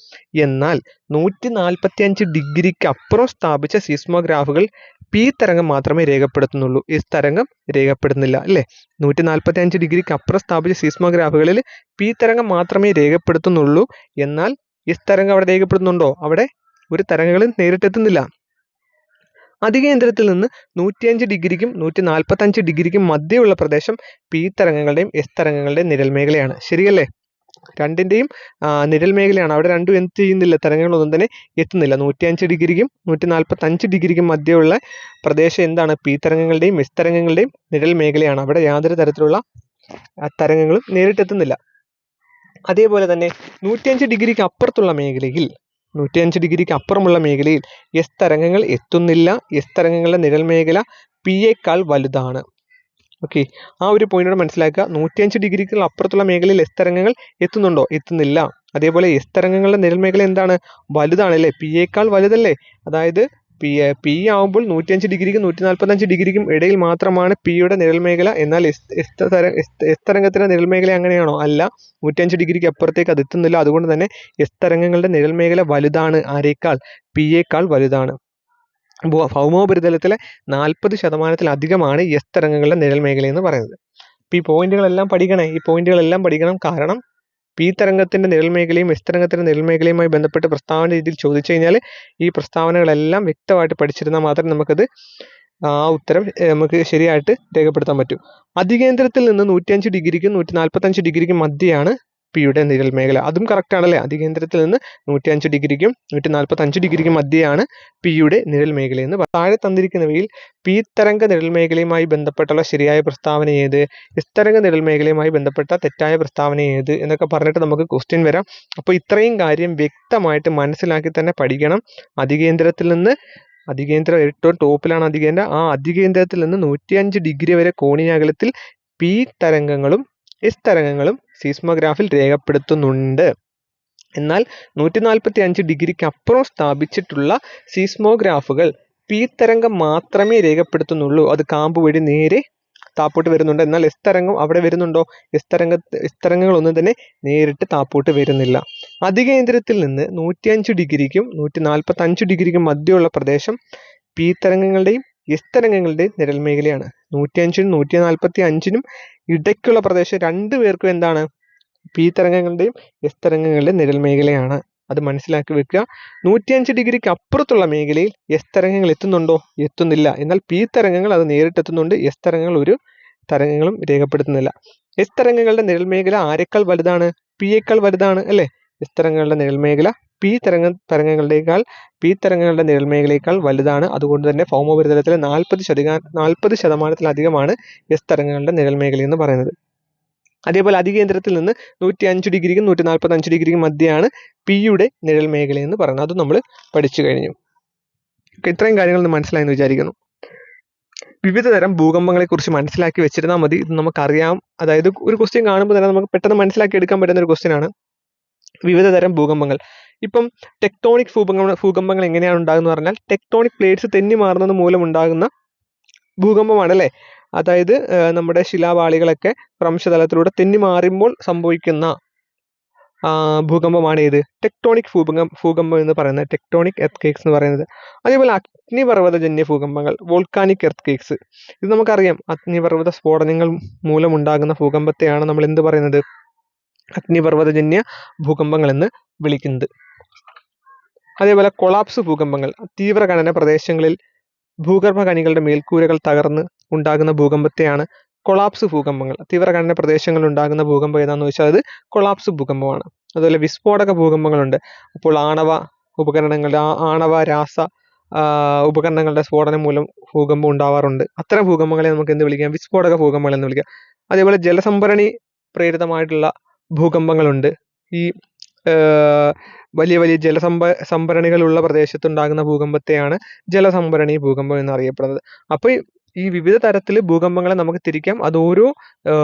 എന്നാൽ 145 ഡിഗ്രിക്ക് അപ്പുറം സ്ഥാപിച്ച സീസ്മോഗ്രാഫുകൾ പി തരംഗം മാത്രമേ രേഖപ്പെടുത്തുന്നുള്ളൂ. എസ് തരംഗം രേഖപ്പെടുന്നില്ല, അല്ലേ? 145 ഡിഗ്രിക്ക് അപ്പുറം സ്ഥാപിച്ച സീസ്മോഗ്രാഫുകളിൽ പി തരംഗം മാത്രമേ രേഖപ്പെടുത്തുന്നുള്ളൂ. എന്നാൽ എസ് തരംഗം അവിടെ രേഖപ്പെടുത്തുന്നുണ്ടോ? അവിടെ ഒരു തരംഗങ്ങളും നേരിട്ടെത്തുന്നില്ല. അതികേന്ദ്രത്തിൽ നിന്ന് 105 ഡിഗ്രിക്കും 145 ഡിഗ്രിക്കും മധ്യയുള്ള പ്രദേശം പി തരംഗങ്ങളുടെയും എസ് തരംഗങ്ങളുടെയും നിഴൽ മേഖലയാണ്. ശരിയല്ലേ? രണ്ടിന്റെയും നിഴൽ മേഖലയാണ്. അവിടെ രണ്ടും എന്ത് ചെയ്യുന്നില്ല? തരംഗങ്ങളൊന്നും തന്നെ എത്തുന്നില്ല. 105 ഡിഗ്രിക്കും 145 ഡിഗ്രിക്കും മധ്യയുള്ള പ്രദേശം എന്താണ്? പി തരംഗങ്ങളുടെയും എസ് തരംഗങ്ങളുടെയും നിഴൽ മേഖലയാണ്. അവിടെ യാതൊരു തരത്തിലുള്ള തരംഗങ്ങളും നേരിട്ടെത്തുന്നില്ല. അതേപോലെ തന്നെ 105 ഡിഗ്രിക്ക് അപ്പുറത്തുള്ള മേഖലയിൽ 105 ഡിഗ്രിക്ക് അപ്പുറമുള്ള മേഖലയിൽ എസ് തരംഗങ്ങൾ എത്തുന്നില്ല. എസ് തരംഗങ്ങളുടെ നിഴൽ മേഖല പി യേക്കാൾ വലുതാണ്. ഓക്കെ, ആ ഒരു പോയിന്റോട് മനസ്സിലാക്കുക. 105 ഡിഗ്രിക്ക് അപ്പുറത്തുള്ള മേഖലയിൽ എസ് തരംഗങ്ങൾ എത്തുന്നുണ്ടോ? എത്തുന്നില്ല. അതേപോലെ എസ് തരംഗങ്ങളുടെ നിഴൽ മേഖല എന്താണ്? വലുതാണ്, അല്ലേ? പി യേക്കാൾ വലുതല്ലേ? അതായത് പി ആവുമ്പോൾ 105 ഡിഗ്രിക്കും 145 ഡിഗ്രിക്കും ഇടയിൽ മാത്രമാണ് പിയുടെ നിഴൽ മേഖല. എന്നാൽ എസ് തരംഗത്തിന്റെ നിഴൽ മേഖല അങ്ങനെയാണോ? അല്ല. 105 ഡിഗ്രിക്ക് അപ്പുറത്തേക്ക് അത് എത്തുന്നില്ല. അതുകൊണ്ട് തന്നെ എസ് തരംഗങ്ങളുടെ നിഴൽ മേഖല വലുതാണ്. ആരേക്കാൾ? പി യേക്കാൾ വലുതാണ്. ഭൗമോപരിതലത്തിലെ 40%-ലധികമാണ് എസ് തരംഗങ്ങളുടെ നിഴൽ മേഖല എന്ന് പറയുന്നത്. അപ്പോൾ ഈ പോയിന്റുകളെല്ലാം പഠിക്കണേ. ഈ പോയിന്റുകളെല്ലാം പഠിക്കണം. കാരണം പി തരംഗത്തിന്റെ നിഴൽ മേഖലയും എസ് തരംഗത്തിന്റെ നിഴൽ മേഖലയുമായി ബന്ധപ്പെട്ട് പ്രസ്താവന രീതിയിൽ ചോദിച്ചു കഴിഞ്ഞാൽ ഈ പ്രസ്താവനകളെല്ലാം വ്യക്തമായിട്ട് പഠിച്ചിരുന്നാൽ മാത്രമേ നമുക്കത് ആ ഉത്തരം നമുക്ക് ശരിയായിട്ട് രേഖപ്പെടുത്താൻ പറ്റൂ. അതികേന്ദ്രത്തിൽ നിന്ന് 105 ഡിഗ്രിക്കും 145 ഡിഗ്രിക്കും മധ്യയാണ് പിയുടെ നിഴൽ മേഖല. അതും കറക്റ്റ് ആണല്ലേ? അതികേന്ദ്രത്തിൽ നിന്ന് 105 ഡിഗ്രിക്കും 145 ഡിഗ്രിക്കും മധ്യയാണ് പിയുടെ നിഴൽ മേഖല എന്ന്. താഴെ തന്നിരിക്കുന്നവയിൽ പി തരംഗ നിഴൽ മേഖലയുമായി ബന്ധപ്പെട്ടുള്ള ശരിയായ പ്രസ്താവന ഏത്? എസ് തരംഗ നിഴൽ മേഖലയുമായി ബന്ധപ്പെട്ട തെറ്റായ പ്രസ്താവന ഏത് എന്നൊക്കെ പറഞ്ഞിട്ട് നമുക്ക് ക്വസ്റ്റ്യൻ വരാം. അപ്പോൾ ഇത്രയും കാര്യം വ്യക്തമായിട്ട് മനസ്സിലാക്കി തന്നെ പഠിക്കണം. അതികേന്ദ്രത്തിൽ നിന്ന് അതികേന്ദ്രം ഏറ്റവും ടോപ്പിലാണ് അതികേന്ദ്രം. ആ അതികേന്ദ്രത്തിൽ നിന്ന് 105 ഡിഗ്രി വരെ കോണീയ അകലത്തിൽ പി തരംഗങ്ങളും എസ് തരംഗങ്ങളും സീസ്മോഗ്രാഫിൽ രേഖപ്പെടുത്തുന്നുണ്ട്. എന്നാൽ 145 ഡിഗ്രിക്ക് അപ്പുറം സ്ഥാപിച്ചിട്ടുള്ള സീസ്മോഗ്രാഫുകൾ പി തരംഗം മാത്രമേ രേഖപ്പെടുത്തുന്നുള്ളൂ. അത് കാമ്പ് വഴി നേരെ താപ്പോട്ട് വരുന്നുണ്ട്. എന്നാൽ എസ് തരംഗം അവിടെ വരുന്നുണ്ടോ? എസ് തരംഗങ്ങളൊന്നും തന്നെ നേരിട്ട് താപ്പോട്ട് വരുന്നില്ല. അതികേന്ദ്രത്തിൽ നിന്ന് 105 ഡിഗ്രിക്കും 145 ഡിഗ്രിക്കും മധ്യമുള്ള പ്രദേശം പി തരംഗങ്ങളുടെയും എസ് തരംഗങ്ങളുടെയും നിഴൽ മേഖലയാണ്. 105-നും 145-നും ഇടയ്ക്കുള്ള പ്രദേശം രണ്ടുപേർക്കും എന്താണ്? പി തരംഗങ്ങളുടെയും എസ് തരംഗങ്ങളുടെയും നിഴൽ മേഖലയാണ്. അത് മനസ്സിലാക്കി വെക്കുക. 105 ഡിഗ്രിക്ക് അപ്പുറത്തുള്ള മേഖലയിൽ എസ് തരംഗങ്ങൾ എത്തുന്നുണ്ടോ? എത്തുന്നില്ല. എന്നാൽ പി തരംഗങ്ങൾ അത് നേരിട്ടെത്തുന്നുണ്ട്. എസ് തരംഗങ്ങൾ ഒരു തരംഗങ്ങളും രേഖപ്പെടുത്തുന്നില്ല. എസ് തരംഗങ്ങളുടെ നിഴൽ മേഖല ആരെക്കാൾ വലുതാണ്? പി യേക്കാൾ വലുതാണ്, അല്ലേ? എസ് തരംഗങ്ങളുടെ നിഴൽ മേഖല പി തരംഗങ്ങളുടെ നിഴൽ മേഖലയേക്കാൾ വലുതാണ്. അതുകൊണ്ട് തന്നെ ഭൗമോപരിതലത്തിലെ 40%-ലധികമാണ് എസ് തരംഗങ്ങളുടെ നിഴൽ മേഖല എന്ന് പറയുന്നത്. അതേപോലെ അതികേന്ദ്രത്തിൽ നിന്ന് 105 ഡിഗ്രിക്കും 145 ഡിഗ്രിക്കും മധ്യയാണ് പിയുടെ നിഴൽ മേഖല എന്ന് പറയുന്നത്. അത് നമ്മൾ പഠിച്ചു കഴിഞ്ഞു. ഇത്രയും കാര്യങ്ങൾ മനസ്സിലായെന്ന് വിചാരിക്കുന്നു. വിവിധ തരം ഭൂകമ്പങ്ങളെ കുറിച്ച് മനസ്സിലാക്കി വെച്ചിരുന്നാൽ മതി. ഇത് നമുക്കറിയാം. അതായത് ഒരു ക്വസ്റ്റ്യൻ കാണുമ്പോൾ തന്നെ നമുക്ക് പെട്ടെന്ന് മനസ്സിലാക്കി എടുക്കാൻ പറ്റുന്ന ഒരു ക്വസ്റ്റ്യൻ ആണ്. വിവിധ തരം ഭൂകമ്പങ്ങൾ. ഇപ്പം ടെക്ടോണിക് ഭൂകമ്പങ്ങൾ എങ്ങനെയാണ് ഉണ്ടാകുന്നത് പറഞ്ഞാൽ ടെക്ടോണിക് പ്ലേറ്റ്സ് തെന്നി മാറുന്നത് മൂലം ഉണ്ടാകുന്ന ഭൂകമ്പമാണ് അല്ലേ. അതായത് നമ്മുടെ ശിലാപാളികളൊക്കെ ഭ്രംശതലത്തിലൂടെ തെന്നി മാറുമ്പോൾ സംഭവിക്കുന്ന ഭൂകമ്പമാണ് ഏത് ടെക്ടോണിക് ഭൂകമ്പം എന്ന് പറയുന്നത്, ടെക്ടോണിക് എർത്ത് എന്ന് പറയുന്നത്. അതേപോലെ അഗ്നിപർവ്വതജന്യ ഭൂകമ്പങ്ങൾ, വോൾക്കാനിക് എർത്ത് ഇത് നമുക്കറിയാം. അഗ്നിപർവ്വത സ്ഫോടനങ്ങൾ മൂലമുണ്ടാകുന്ന ഭൂകമ്പത്തെയാണ് നമ്മൾ എന്ത് പറയുന്നത്, അഗ്നിപർവ്വതജന്യ ഭൂകമ്പങ്ങൾ എന്ന് വിളിക്കുന്നത്. അതേപോലെ കൊളാപ്സ് ഭൂകമ്പങ്ങൾ, തീവ്ര ഖനന പ്രദേശങ്ങളിൽ ഭൂഗർഭ ഖനികളുടെ മേൽക്കൂരകൾ തകർന്ന് ഉണ്ടാകുന്ന ഭൂകമ്പത്തെയാണ് കൊളാപ്സ് ഭൂകമ്പങ്ങൾ. തീവ്ര ഖനന പ്രദേശങ്ങളിൽ ഉണ്ടാകുന്ന ഭൂകമ്പം ഏതാണെന്ന് വെച്ചാൽ അത് കൊളാപ്സ് ഭൂകമ്പമാണ്. അതുപോലെ വിസ്ഫോടക ഭൂകമ്പങ്ങളുണ്ട്. അപ്പോൾ ആണവ രാസ ഉപകരണങ്ങളുടെ സ്ഫോടനം മൂലം ഭൂകമ്പം ഉണ്ടാവാറുണ്ട്. അത്തരം ഭൂകമ്പങ്ങളെ നമുക്ക് എന്ത് വിളിക്കാം, വിസ്ഫോടക ഭൂകമ്പങ്ങൾ എന്ന് വിളിക്കാം. അതേപോലെ ജലസംഭരണി പ്രേരിതമായിട്ടുള്ള ഭൂകമ്പങ്ങളുണ്ട്. ഈ വലിയ വലിയ സംഭരണികളുള്ള പ്രദേശത്തുണ്ടാകുന്ന ഭൂകമ്പത്തെയാണ് ജലസംഭരണി ഭൂകമ്പം എന്നറിയപ്പെടുന്നത്. അപ്പോൾ ഈ വിവിധ തരത്തിൽ ഭൂകമ്പങ്ങളെ നമുക്ക് തിരിക്കാം. അത് ഓരോ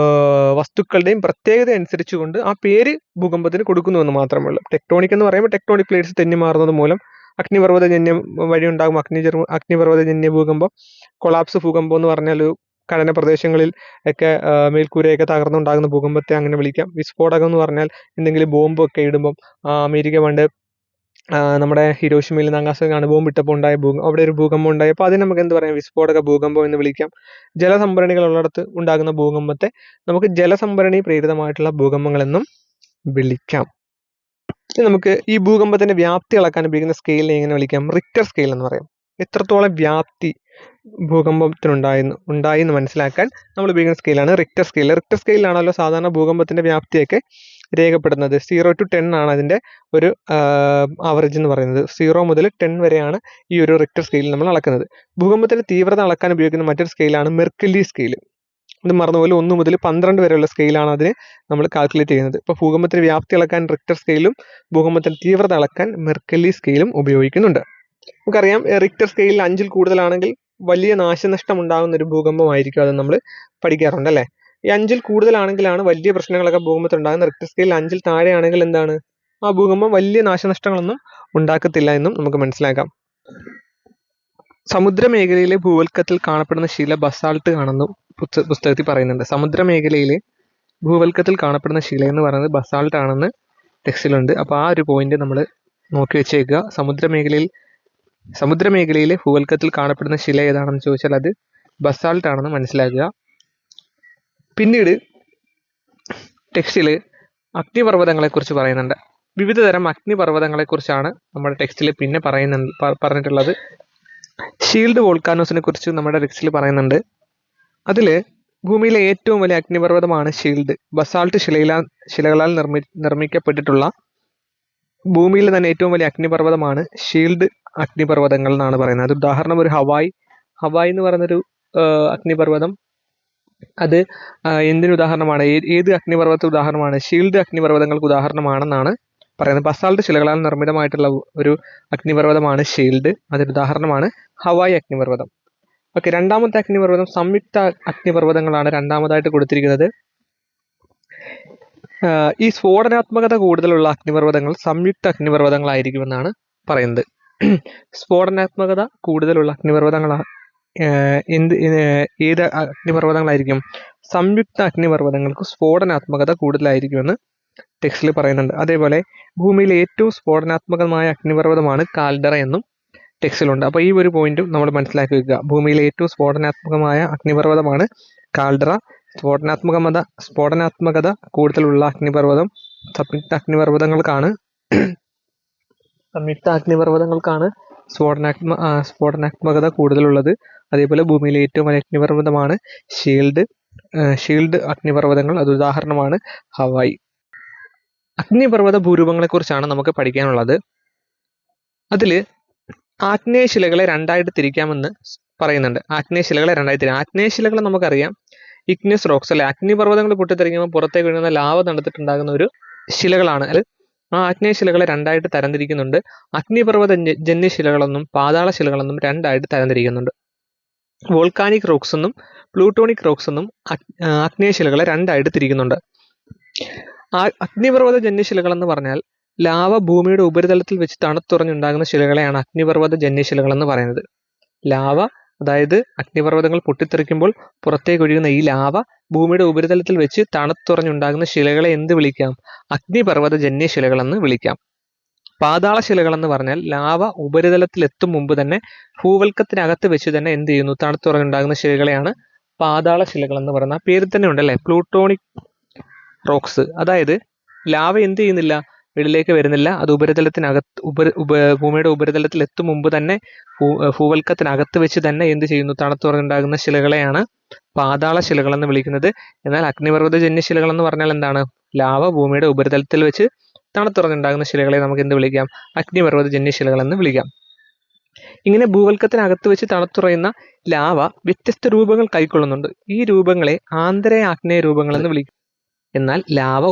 വസ്തുക്കളുടെയും പ്രത്യേകത അനുസരിച്ചുകൊണ്ട് ആ പേര് ഭൂകമ്പത്തിന് കൊടുക്കുന്നു എന്ന് മാത്രമേ ഉള്ളൂ. ടെക്ടോണിക് എന്ന് പറയുമ്പോൾ ടെക്ടോണിക് പ്ലേറ്റ്സ് തെന്നി മാറുന്നത് മൂലം അഗ്നിപർവ്വതജന്യം വഴി ഉണ്ടാകും അഗ്നിപർവ്വതജന്യ ഭൂകമ്പം. കൊളാപ്സ് ഭൂകമ്പം എന്ന് പറഞ്ഞാൽ ഖനന പ്രദേശങ്ങളിൽ ഒക്കെ മേൽക്കൂരയൊക്കെ തകർന്നുണ്ടാകുന്ന ഭൂകമ്പത്തെ അങ്ങനെ വിളിക്കാം. വിസ്ഫോടകം എന്ന് പറഞ്ഞാൽ എന്തെങ്കിലും ബോംബൊക്കെ ഇടുമ്പം അമേരിക്ക പണ്ട് നമ്മുടെ ഹിരോഷിമയിൽ നാഗാസാക്കിയിലാണ് ബോംബ് ഇട്ടപ്പോൾ ഉണ്ടായ അവിടെ ഒരു ഭൂകമ്പം ഉണ്ടായി. അപ്പോൾ അതിന് നമുക്ക് എന്ത് പറയാം, വിസ്ഫോടക ഭൂകമ്പം എന്ന് വിളിക്കാം. ജലസംഭരണികൾ ഉള്ളിടത്ത് ഉണ്ടാകുന്ന ഭൂകമ്പത്തെ നമുക്ക് ജലസംഭരണി പ്രേരിതമായിട്ടുള്ള ഭൂകമ്പങ്ങളെന്നും വിളിക്കാം. നമുക്ക് ഈ ഭൂകമ്പത്തിന്റെ വ്യാപ്തി അളക്കാൻ ഉപയോഗിക്കുന്ന സ്കെയിലിനെ എങ്ങനെ വിളിക്കാം, റിക്ടർ സ്കെയിൽ എന്ന് പറയാം. എത്രത്തോളം വ്യാപ്തി ഭൂകമ്പത്തിനുണ്ടായി എന്ന് മനസ്സിലാക്കാൻ നമ്മൾ ഉപയോഗിക്കുന്ന സ്കെയിലാണ് റിക്ടർ സ്കെയിൽ. റിക്ടർ സ്കെയിലാണല്ലോ സാധാരണ ഭൂകമ്പത്തിന്റെ വ്യാപ്തിയൊക്കെ രേഖപ്പെടുന്നത്. 0 to 10 ആണ് അതിൻ്റെ ഒരു ആവറേജ് എന്ന് പറയുന്നത്. 0 മുതൽ 10 വരെയാണ് ഈ ഒരു റിക്ടർ സ്കെയിലിൽ നമ്മൾ അളക്കുന്നത്. ഭൂകമ്പത്തിന്റെ തീവ്രത അളക്കാൻ ഉപയോഗിക്കുന്ന മറ്റൊരു സ്കെയിലാണ് മെർക്കലി സ്കെയിൽ. ഇത് മറന്നുപോലെ 1 മുതൽ 12 വരെയുള്ള സ്കെയിലാണ് അതിന് നമ്മൾ കാൽക്കുലേറ്റ് ചെയ്യുന്നത്. ഇപ്പോൾ ഭൂകമ്പത്തിന്റെ വ്യാപ്തി അളക്കാൻ റിക്ടർ സ്കെയിലും ഭൂകമ്പത്തിന്റെ തീവ്രത അളക്കാൻ മെർക്കലി സ്കെയിലും ഉപയോഗിക്കുന്നുണ്ട്. നമുക്കറിയാം, റിക്ടർ സ്കെയിലിൽ 5-ൽ കൂടുതലാണെങ്കിൽ വലിയ നാശനഷ്ടം ഉണ്ടാകുന്ന ഒരു ഭൂകമ്പമായിരിക്കും അത് നമ്മൾ പഠിക്കാറുണ്ട് അല്ലേ. ഈ 5-ൽ കൂടുതലാണെങ്കിലാണ് വലിയ പ്രശ്നങ്ങളൊക്കെ ഭൂകമ്പത്തിൽ ഉണ്ടാകുന്നത്. റിക്ടർ സ്കെയിൽ 5-ൽ താഴെയാണെങ്കിൽ എന്താണ്, ആ ഭൂകമ്പം വലിയ നാശനഷ്ടങ്ങളൊന്നും ഉണ്ടാക്കത്തില്ല എന്നും നമുക്ക് മനസ്സിലാക്കാം. സമുദ്രമേഖലയിലെ ഭൂവൽക്കത്തിൽ കാണപ്പെടുന്ന ശില ബസാൾട്ട് ആണെന്ന് പുസ്തകത്തിൽ പറയുന്നുണ്ട്. സമുദ്രമേഖലയിലെ ഭൂവൽക്കത്തിൽ കാണപ്പെടുന്ന ശില എന്ന് പറയുന്നത് ബസാൾട്ട് ആണെന്ന് ടെക്സ്റ്റിലുണ്ട്. അപ്പോൾ ആ ഒരു പോയിന്റ് നമ്മൾ നോക്കി വെച്ചേക്കുക. സമുദ്രമേഖലയിലെ ഭൂവൽക്കത്തിൽ കാണപ്പെടുന്ന ശില ഏതാണെന്ന് ചോദിച്ചാൽ അത് ബസാൾട്ട് ആണെന്ന് മനസ്സിലാക്കുക. പിന്നീട് ടെക്സ്റ്റിൽ അഗ്നിപർവ്വതങ്ങളെക്കുറിച്ച് പറയുന്നുണ്ട്. വിവിധ തരം അഗ്നിപർവ്വതങ്ങളെക്കുറിച്ചാണ് നമ്മുടെ ടെക്സ്റ്റിൽ പിന്നെ പറഞ്ഞിട്ടുള്ളത്. ഷീൽഡ് വോൾക്കാനോസിനെ കുറിച്ച് നമ്മുടെ ടെക്സ്റ്റിൽ പറയുന്നുണ്ട്. അതിൽ ഭൂമിയിലെ ഏറ്റവും വലിയ അഗ്നിപർവ്വതമാണ് ഷീൽഡ്. ബസാൾട്ട് ശിലകളാൽ നിർമ്മിക്കപ്പെട്ടിട്ടുള്ള ഭൂമിയിൽ തന്നെ ഏറ്റവും വലിയ അഗ്നിപർവ്വതമാണ് ഷീൽഡ് അഗ്നിപർവ്വതങ്ങൾ എന്നാണ് പറയുന്നത്. അത് ഉദാഹരണം ഒരു ഹവായ് എന്ന് പറയുന്നൊരു അഗ്നിപർവ്വതം. അത് എന്തിനു ഉദാഹരണമാണ്, ഏത് അഗ്നിപർവ്വതത്തിന് ഉദാഹരണമാണ്, ഷീൽഡ് അഗ്നിപർവ്വതങ്ങൾക്ക് ഉദാഹരണമാണെന്നാണ് പറയുന്നത്. ബസാൾട്ട് ശിലകളാൽ നിർമ്മിതമായിട്ടുള്ള ഒരു അഗ്നിപർവ്വതമാണ് ഷീൽഡ്. അതിന് ഉദാഹരണമാണ് ഹവായ് അഗ്നിപർവ്വതം. ഓക്കെ, രണ്ടാമത്തെ അഗ്നിപർവ്വതം സംയുക്ത അഗ്നിപർവ്വതങ്ങളാണ് രണ്ടാമതായിട്ട് കൊടുത്തിരിക്കുന്നത്. ഈ സ്ഫോടനാത്മകത കൂടുതലുള്ള അഗ്നിപർവ്വതങ്ങൾ സംയുക്ത അഗ്നിപർവ്വതങ്ങളായിരിക്കുമെന്നാണ് പറയുന്നത്. സ്ഫോടനാത്മകത കൂടുതലുള്ള അഗ്നിപർവ്വതങ്ങളാണ് ഏത് അഗ്നിപർവ്വതങ്ങളായിരിക്കും, സംയുക്ത അഗ്നിപർവ്വതങ്ങൾക്ക് സ്ഫോടനാത്മകത കൂടുതലായിരിക്കുമെന്ന് ടെക്സ്റ്റിൽ പറയുന്നുണ്ട്. അതേപോലെ ഭൂമിയിലെ ഏറ്റവും സ്ഫോടനാത്മകമായ അഗ്നിപർവ്വതമാണ് കാൽഡറ എന്നും ടെക്സ്റ്റിലുണ്ട്. അപ്പോൾ ഈ ഒരു പോയിന്റും നമ്മൾ മനസ്സിലാക്കി വെക്കുക. ഭൂമിയിലെ ഏറ്റവും സ്ഫോടനാത്മകമായ അഗ്നിപർവ്വതമാണ് കാൽഡറ. സ്ഫോടനാത്മകത കൂടുതലുള്ള അഗ്നിപർവ്വതം സംയുക്ത അഗ്നിപർവ്വതങ്ങൾക്കാണ് സ്ഫോടനാത്മകത കൂടുതലുള്ളത്. അതേപോലെ ഭൂമിയിലെ ഏറ്റവും വലിയ അഗ്നിപർവ്വതമാണ് ഷീൽഡ് അഗ്നിപർവ്വതങ്ങൾ. അത് ഉദാഹരണമാണ് ഹവായ്. അഗ്നിപർവ്വത ഭൂരൂപങ്ങളെക്കുറിച്ചാണ് നമുക്ക് പഠിക്കാനുള്ളത്. അതിൽ ആഗ്നേയശിലകളെ രണ്ടായിട്ട് തിരിക്കാമെന്ന് പറയുന്നുണ്ട്. ആഗ്നേയശിലകൾ നമുക്കറിയാം ഇഗ്നിയസ് റോക്സ് അല്ലെ. അഗ്നിപർവ്വതങ്ങൾ പൊട്ടിത്തെറിക്കുമ്പോൾ പുറത്തേക്ക് വീഴുന്ന ലാവ തണുത്തിട്ടുണ്ടാകുന്ന ഒരു ശിലകളാണ്. ആ ആഗ്നേയശിലകളെ രണ്ടായിട്ട് തരംതിരിക്കുന്നുണ്ട്. അഗ്നിപർവ്വത ജന്യശിലകളെന്നും പാതാള ശിലകളെന്നും രണ്ടായിട്ട് തരംതിരിക്കുന്നുണ്ട്. വോൾക്കാനിക് റോക്സ് എന്നും പ്ലൂട്ടോണിക് റോക്സ് എന്നും ആഗ്നേയശിലകളെ രണ്ടായിട്ട് തിരിക്കുന്നുണ്ട്. അഗ്നിപർവ്വത ജന്യശിലകൾ എന്ന് പറഞ്ഞാൽ ലാവ ഭൂമിയുടെ ഉപരിതലത്തിൽ വെച്ച് തണുത്തുറഞ്ഞുണ്ടാകുന്ന ശിലകളെയാണ് അഗ്നിപർവ്വത ജന്യശിലകൾ എന്ന് പറയുന്നത്. ലാവ, അതായത് അഗ്നിപർവ്വതങ്ങൾ പൊട്ടിത്തെറിക്കുമ്പോൾ പുറത്തേക്ക് ഒഴുകുന്ന ഈ ലാവ ഭൂമിയുടെ ഉപരിതലത്തിൽ വെച്ച് തണുത്തുറഞ്ഞുണ്ടാകുന്ന ശിലകളെ എന്ത് വിളിക്കാം? അഗ്നിപർവ്വത ജന്യശിലകൾ എന്ന് വിളിക്കാം. പാതാള ശിലകൾ എന്ന് പറഞ്ഞാൽ ലാവ ഉപരിതലത്തിൽ എത്തും മുമ്പ് തന്നെ ഭൂവൽക്കത്തിനകത്ത് വെച്ച് തന്നെ എന്ത് ചെയ്യുന്നു? തണുത്തുറഞ്ഞുണ്ടാകുന്ന ശിലകളെയാണ് പാതാള ശിലകൾ എന്ന് പറയുന്നത്. ആ പേരിൽ തന്നെ ഉണ്ടല്ലേ, പ്ലൂട്ടോണിക് റോക്സ്. അതായത് ലാവ എന്ത് ചെയ്യുന്നില്ല? വെളിയിലേക്ക് വരുന്നില്ല. അത് ഭൂമിയുടെ ഉപരിതലത്തിൽ എത്തും മുമ്പ് തന്നെ ഭൂവൽക്കത്തിനകത്ത് വെച്ച് തന്നെ എന്ത് ചെയ്യുന്നു? തണുത്തുറഞ്ഞുണ്ടാകുന്ന ശിലകളെയാണ് പാതാള ശിലകൾ എന്ന് വിളിക്കുന്നത്. എന്നാൽ അഗ്നിപർവ്വതജന്യ ശിലകൾ എന്ന് പറഞ്ഞാൽ എന്താണ്? ലാവ ഭൂമിയുടെ ഉപരിതലത്തിൽ വെച്ച് തണുത്തുറഞ്ഞുണ്ടാകുന്ന ശിലകളെ നമുക്ക് എന്ത് വിളിക്കാം? അഗ്നിപർവ്വതജന്യ ശിലകൾ എന്ന് വിളിക്കാം. ഇങ്ങനെ ഭൂവൽക്കത്തിനകത്ത് വെച്ച് തണുത്തുറയുന്ന ലാവ വ്യത്യസ്ത രൂപങ്ങൾ കൈക്കൊള്ളുന്നുണ്ട്. ഈ രൂപങ്ങളെ ആന്തരേയ ആഗ്നേയ രൂപങ്ങൾ എന്ന് വിളിക്കും. എന്നാൽ ലാവ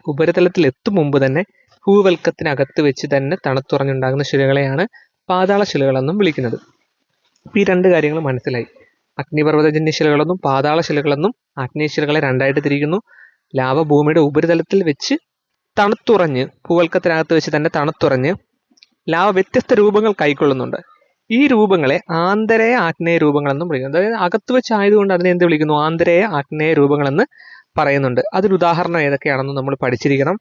ഉപരിതലത്തിൽ എത്തും മുമ്പ് തന്നെ ഭൂവൽക്കത്തിനകത്ത് വെച്ച് തന്നെ തണുത്തുറഞ്ഞുണ്ടാകുന്ന ശിലകളെയാണ് പാതാള ശിലകൾ എന്നും വിളിക്കുന്നത്. ഈ രണ്ട് കാര്യങ്ങൾ മനസ്സിലായി. അഗ്നിപർവ്വതജന്യ ശിലകളെന്നും പാതാള ശിലകളെന്നും. ആഗ്നേയ ശിലകളെ രണ്ടായിട്ട് തിരിക്കുന്നു. ലാവ ഭൂമിയുടെ ഉപരിതലത്തിൽ വെച്ച് തണുത്തുറഞ്ഞ് ഭൂവൽക്കത്തിനകത്ത് വെച്ച് തന്നെ തണുത്തുറഞ്ഞ് ലാവ വ്യത്യസ്ത രൂപങ്ങൾ കൈക്കൊള്ളുന്നുണ്ട്. ഈ രൂപങ്ങളെ ആന്തരേയ ആഗ്നേയ രൂപങ്ങൾ എന്നും വിളിക്കുന്നു. അതായത് അകത്ത് വെച്ച് ആയതുകൊണ്ട് അതിനെ എന്ത് വിളിക്കുന്നു? ആന്തരേയ ആഗ്നേയ രൂപങ്ങൾ എന്ന് പറയുന്നുണ്ട്. അതിന് ഉദാഹരണം ഏതൊക്കെയാണെന്ന് നമ്മൾ പഠിച്ചിരിക്കണം.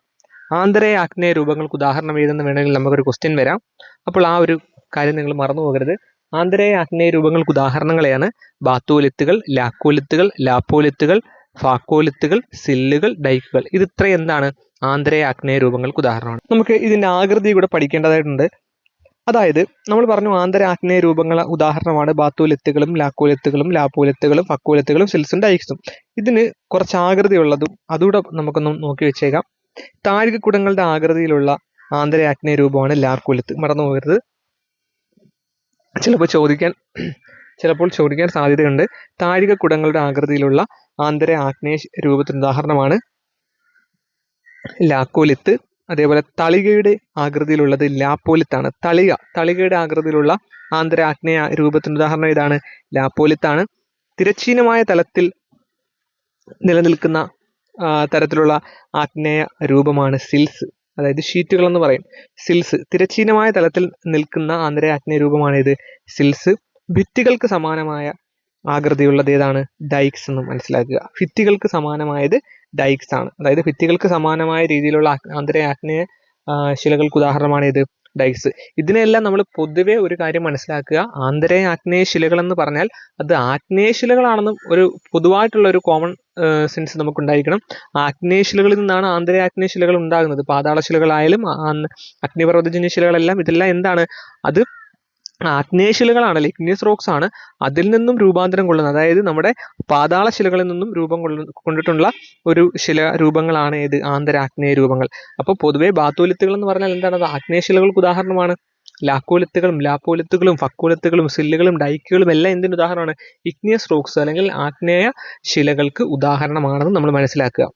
ആന്തരേയ ആഗ്നേയ രൂപങ്ങൾക്ക് ഉദാഹരണം ഏതെന്ന് വേണമെങ്കിൽ നമുക്കൊരു ക്വസ്റ്റ്യൻ വരാം. അപ്പോൾ ആ ഒരു കാര്യം നിങ്ങൾ മറന്നു പോകരുത്. ആന്തരേയ ആഗ്നേയ രൂപങ്ങൾക്ക് ഉദാഹരണങ്ങളെയാണ് ബാത്തോലിത്തുകൾ, ലാക്കോലിത്തുകൾ, ലാപ്പോലിത്തുകൾ, ഫാക്കോലിത്തുകൾ, സില്ലുകൾ, ഡൈക്കുകൾ. ഇത് ഇത്രയും എന്താണ്? ആന്തരേയ ആഗ്നേയ രൂപങ്ങൾക്ക് ഉദാഹരണമാണ്. നമുക്ക് ഇതിന്റെ ആകൃതി കൂടെ പഠിക്കേണ്ടതായിട്ടുണ്ട്. അതായത് നമ്മൾ പറഞ്ഞു ആന്തര ആഗ്നേയ രൂപങ്ങൾ ഉദാഹരണമാണ് ബാത്തോലിത്തുകളും, ലാക്കോലിത്തുകളും, ലാപ്പോലിത്തുകളും, ഫക്കോലിത്തുകളും, സിൽസും, ഡൈക്സും. ഇതിന് കുറച്ച് ആകൃതി ഉള്ളതും അതുകൂടെ നമുക്കൊന്ന് നോക്കി വെച്ചേക്കാം. താഴികക്കുടങ്ങളുടെ ആകൃതിയിലുള്ള ആന്തര ആഗ്നേയ രൂപമാണ് ലാക്കോലിത്ത്. മറന്നു പോകരുത്. ചിലപ്പോൾ ചോദിക്കാൻ സാധ്യതയുണ്ട്. താഴികക്കുടങ്ങളുടെ ആകൃതിയിലുള്ള ആന്തര ആഗ്നേയ രൂപത്തിന് ഉദാഹരണമാണ് ലാക്കോലിത്ത്. അതേപോലെ തളികയുടെ ആകൃതിയിലുള്ളത് ലാപ്പോലിത്താണ്. തളികയുടെ ആകൃതിയിലുള്ള ആന്തര ആഗ്നേയ രൂപത്തിന് ഉദാഹരണം ഇതാണ്, ലാപ്പോലിത്താണ്. തിരശ്ചീനമായ തലത്തിൽ നിലനിൽക്കുന്ന തരത്തിലുള്ള ആഗ്നേയ രൂപമാണ് സിൽസ്. അതായത് ഷീറ്റുകൾ എന്ന് പറയും. സിൽസ് തിരശ്ചീനമായ തലത്തിൽ നിൽക്കുന്ന ആന്തര ആഗ്നേയ രൂപമാണ് ഇത് സിൽസ്. ഭിത്തികൾക്ക് സമാനമായ ആകൃതിയുള്ളത് ഏതാണ്? ഡൈക്സ് എന്ന് മനസ്സിലാക്കുക. ഭിത്തികൾക്ക് സമാനമായത് ഡൈക്സ് ആണ്. അതായത് ഭിത്തികൾക്ക് സമാനമായ രീതിയിലുള്ള ആന്തര ആഗ്നേയ ശിലകൾക്ക് ഉദാഹരണമാണ് ഇത് ഡൈക്സ്. ഇതിനെല്ലാം നമ്മൾ പൊതുവെ ഒരു കാര്യം മനസ്സിലാക്കുക. ആന്തരേയ ആഗ്നേയ ശിലകൾ എന്ന് പറഞ്ഞാൽ അത് ആഗ്നേയ ശിലകളാണെന്നും ഒരു പൊതുവായിട്ടുള്ള ഒരു കോമൺ സെൻസ് നമുക്കുണ്ടായിരിക്കണം. ആഗ്നേയ ശിലകളിൽ നിന്നാണ് ആന്തരേയ ആഗ്നേയ ശിലകൾ ഉണ്ടാകുന്നത്. പാതാള ശിലകളായാലും അഗ്നിപർവ്വതജന്യ ശിലകളെല്ലാം ഇതെല്ലാം എന്താണ്? അത് ആഗ്നേയ ശിലകളാണ്, ഇഗ്നിയസ് റോക്സ് ആണ്. അതിൽ നിന്നും രൂപാന്തരം കൊള്ളുന്നത്, അതായത് നമ്മുടെ പാതാള ശിലകളിൽ നിന്നും രൂപം കൊണ്ടിട്ടുള്ള ഒരു ശില രൂപങ്ങളാണ് ഏത്? ആന്തര ആഗ്നേയ രൂപങ്ങൾ. അപ്പോൾ പൊതുവെ ബാത്തോലിത്തുകൾ എന്ന് പറഞ്ഞാൽ എന്താണ്? അത് ആഗ്നേയ ശിലകൾക്ക് ഉദാഹരണമാണ്. ലാക്കോലിത്തുകളും, ലാപ്പോലിത്തുകളും, ഫക്കോലിത്തുകളും, സില്ലുകളും, ഡൈക്കുകളും എല്ലാം എന്തിന് ഉദാഹരണമാണ്? ഇഗ്നിയസ് റോക്സ് അല്ലെങ്കിൽ ആഗ്നേയ ശിലകൾക്ക് ഉദാഹരണമാണെന്ന് നമ്മൾ മനസ്സിലാക്കുക.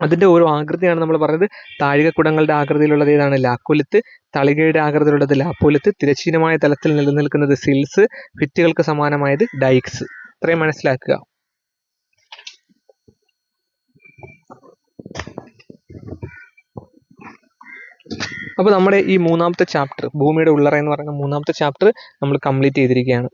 അതിന്റെ ഓരോ ആകൃതിയാണ് നമ്മൾ പറഞ്ഞത്. താഴികക്കുടങ്ങളുടെ ആകൃതിയിലുള്ളത് ഏതാണ്? ലാക്കോലിത്ത്. തളികയുടെ ആകൃതിയിലുള്ളത് ലാപ്പോലിത്ത്. തിരശ്ചീനമായ തലത്തിൽ നിലനിൽക്കുന്നത് സിൽസ്. ഭിത്തികൾക്ക് സമാനമായത് ഡൈക്സ്. ഇത്രയും മനസ്സിലാക്കുക. അപ്പോൾ നമ്മുടെ ഈ മൂന്നാമത്തെ ചാപ്റ്റർ, ഭൂമിയുടെ ഉള്ളറ എന്ന് പറയുന്ന മൂന്നാമത്തെ ചാപ്റ്റർ നമ്മൾ കംപ്ലീറ്റ് ചെയ്തിരിക്കുകയാണ്.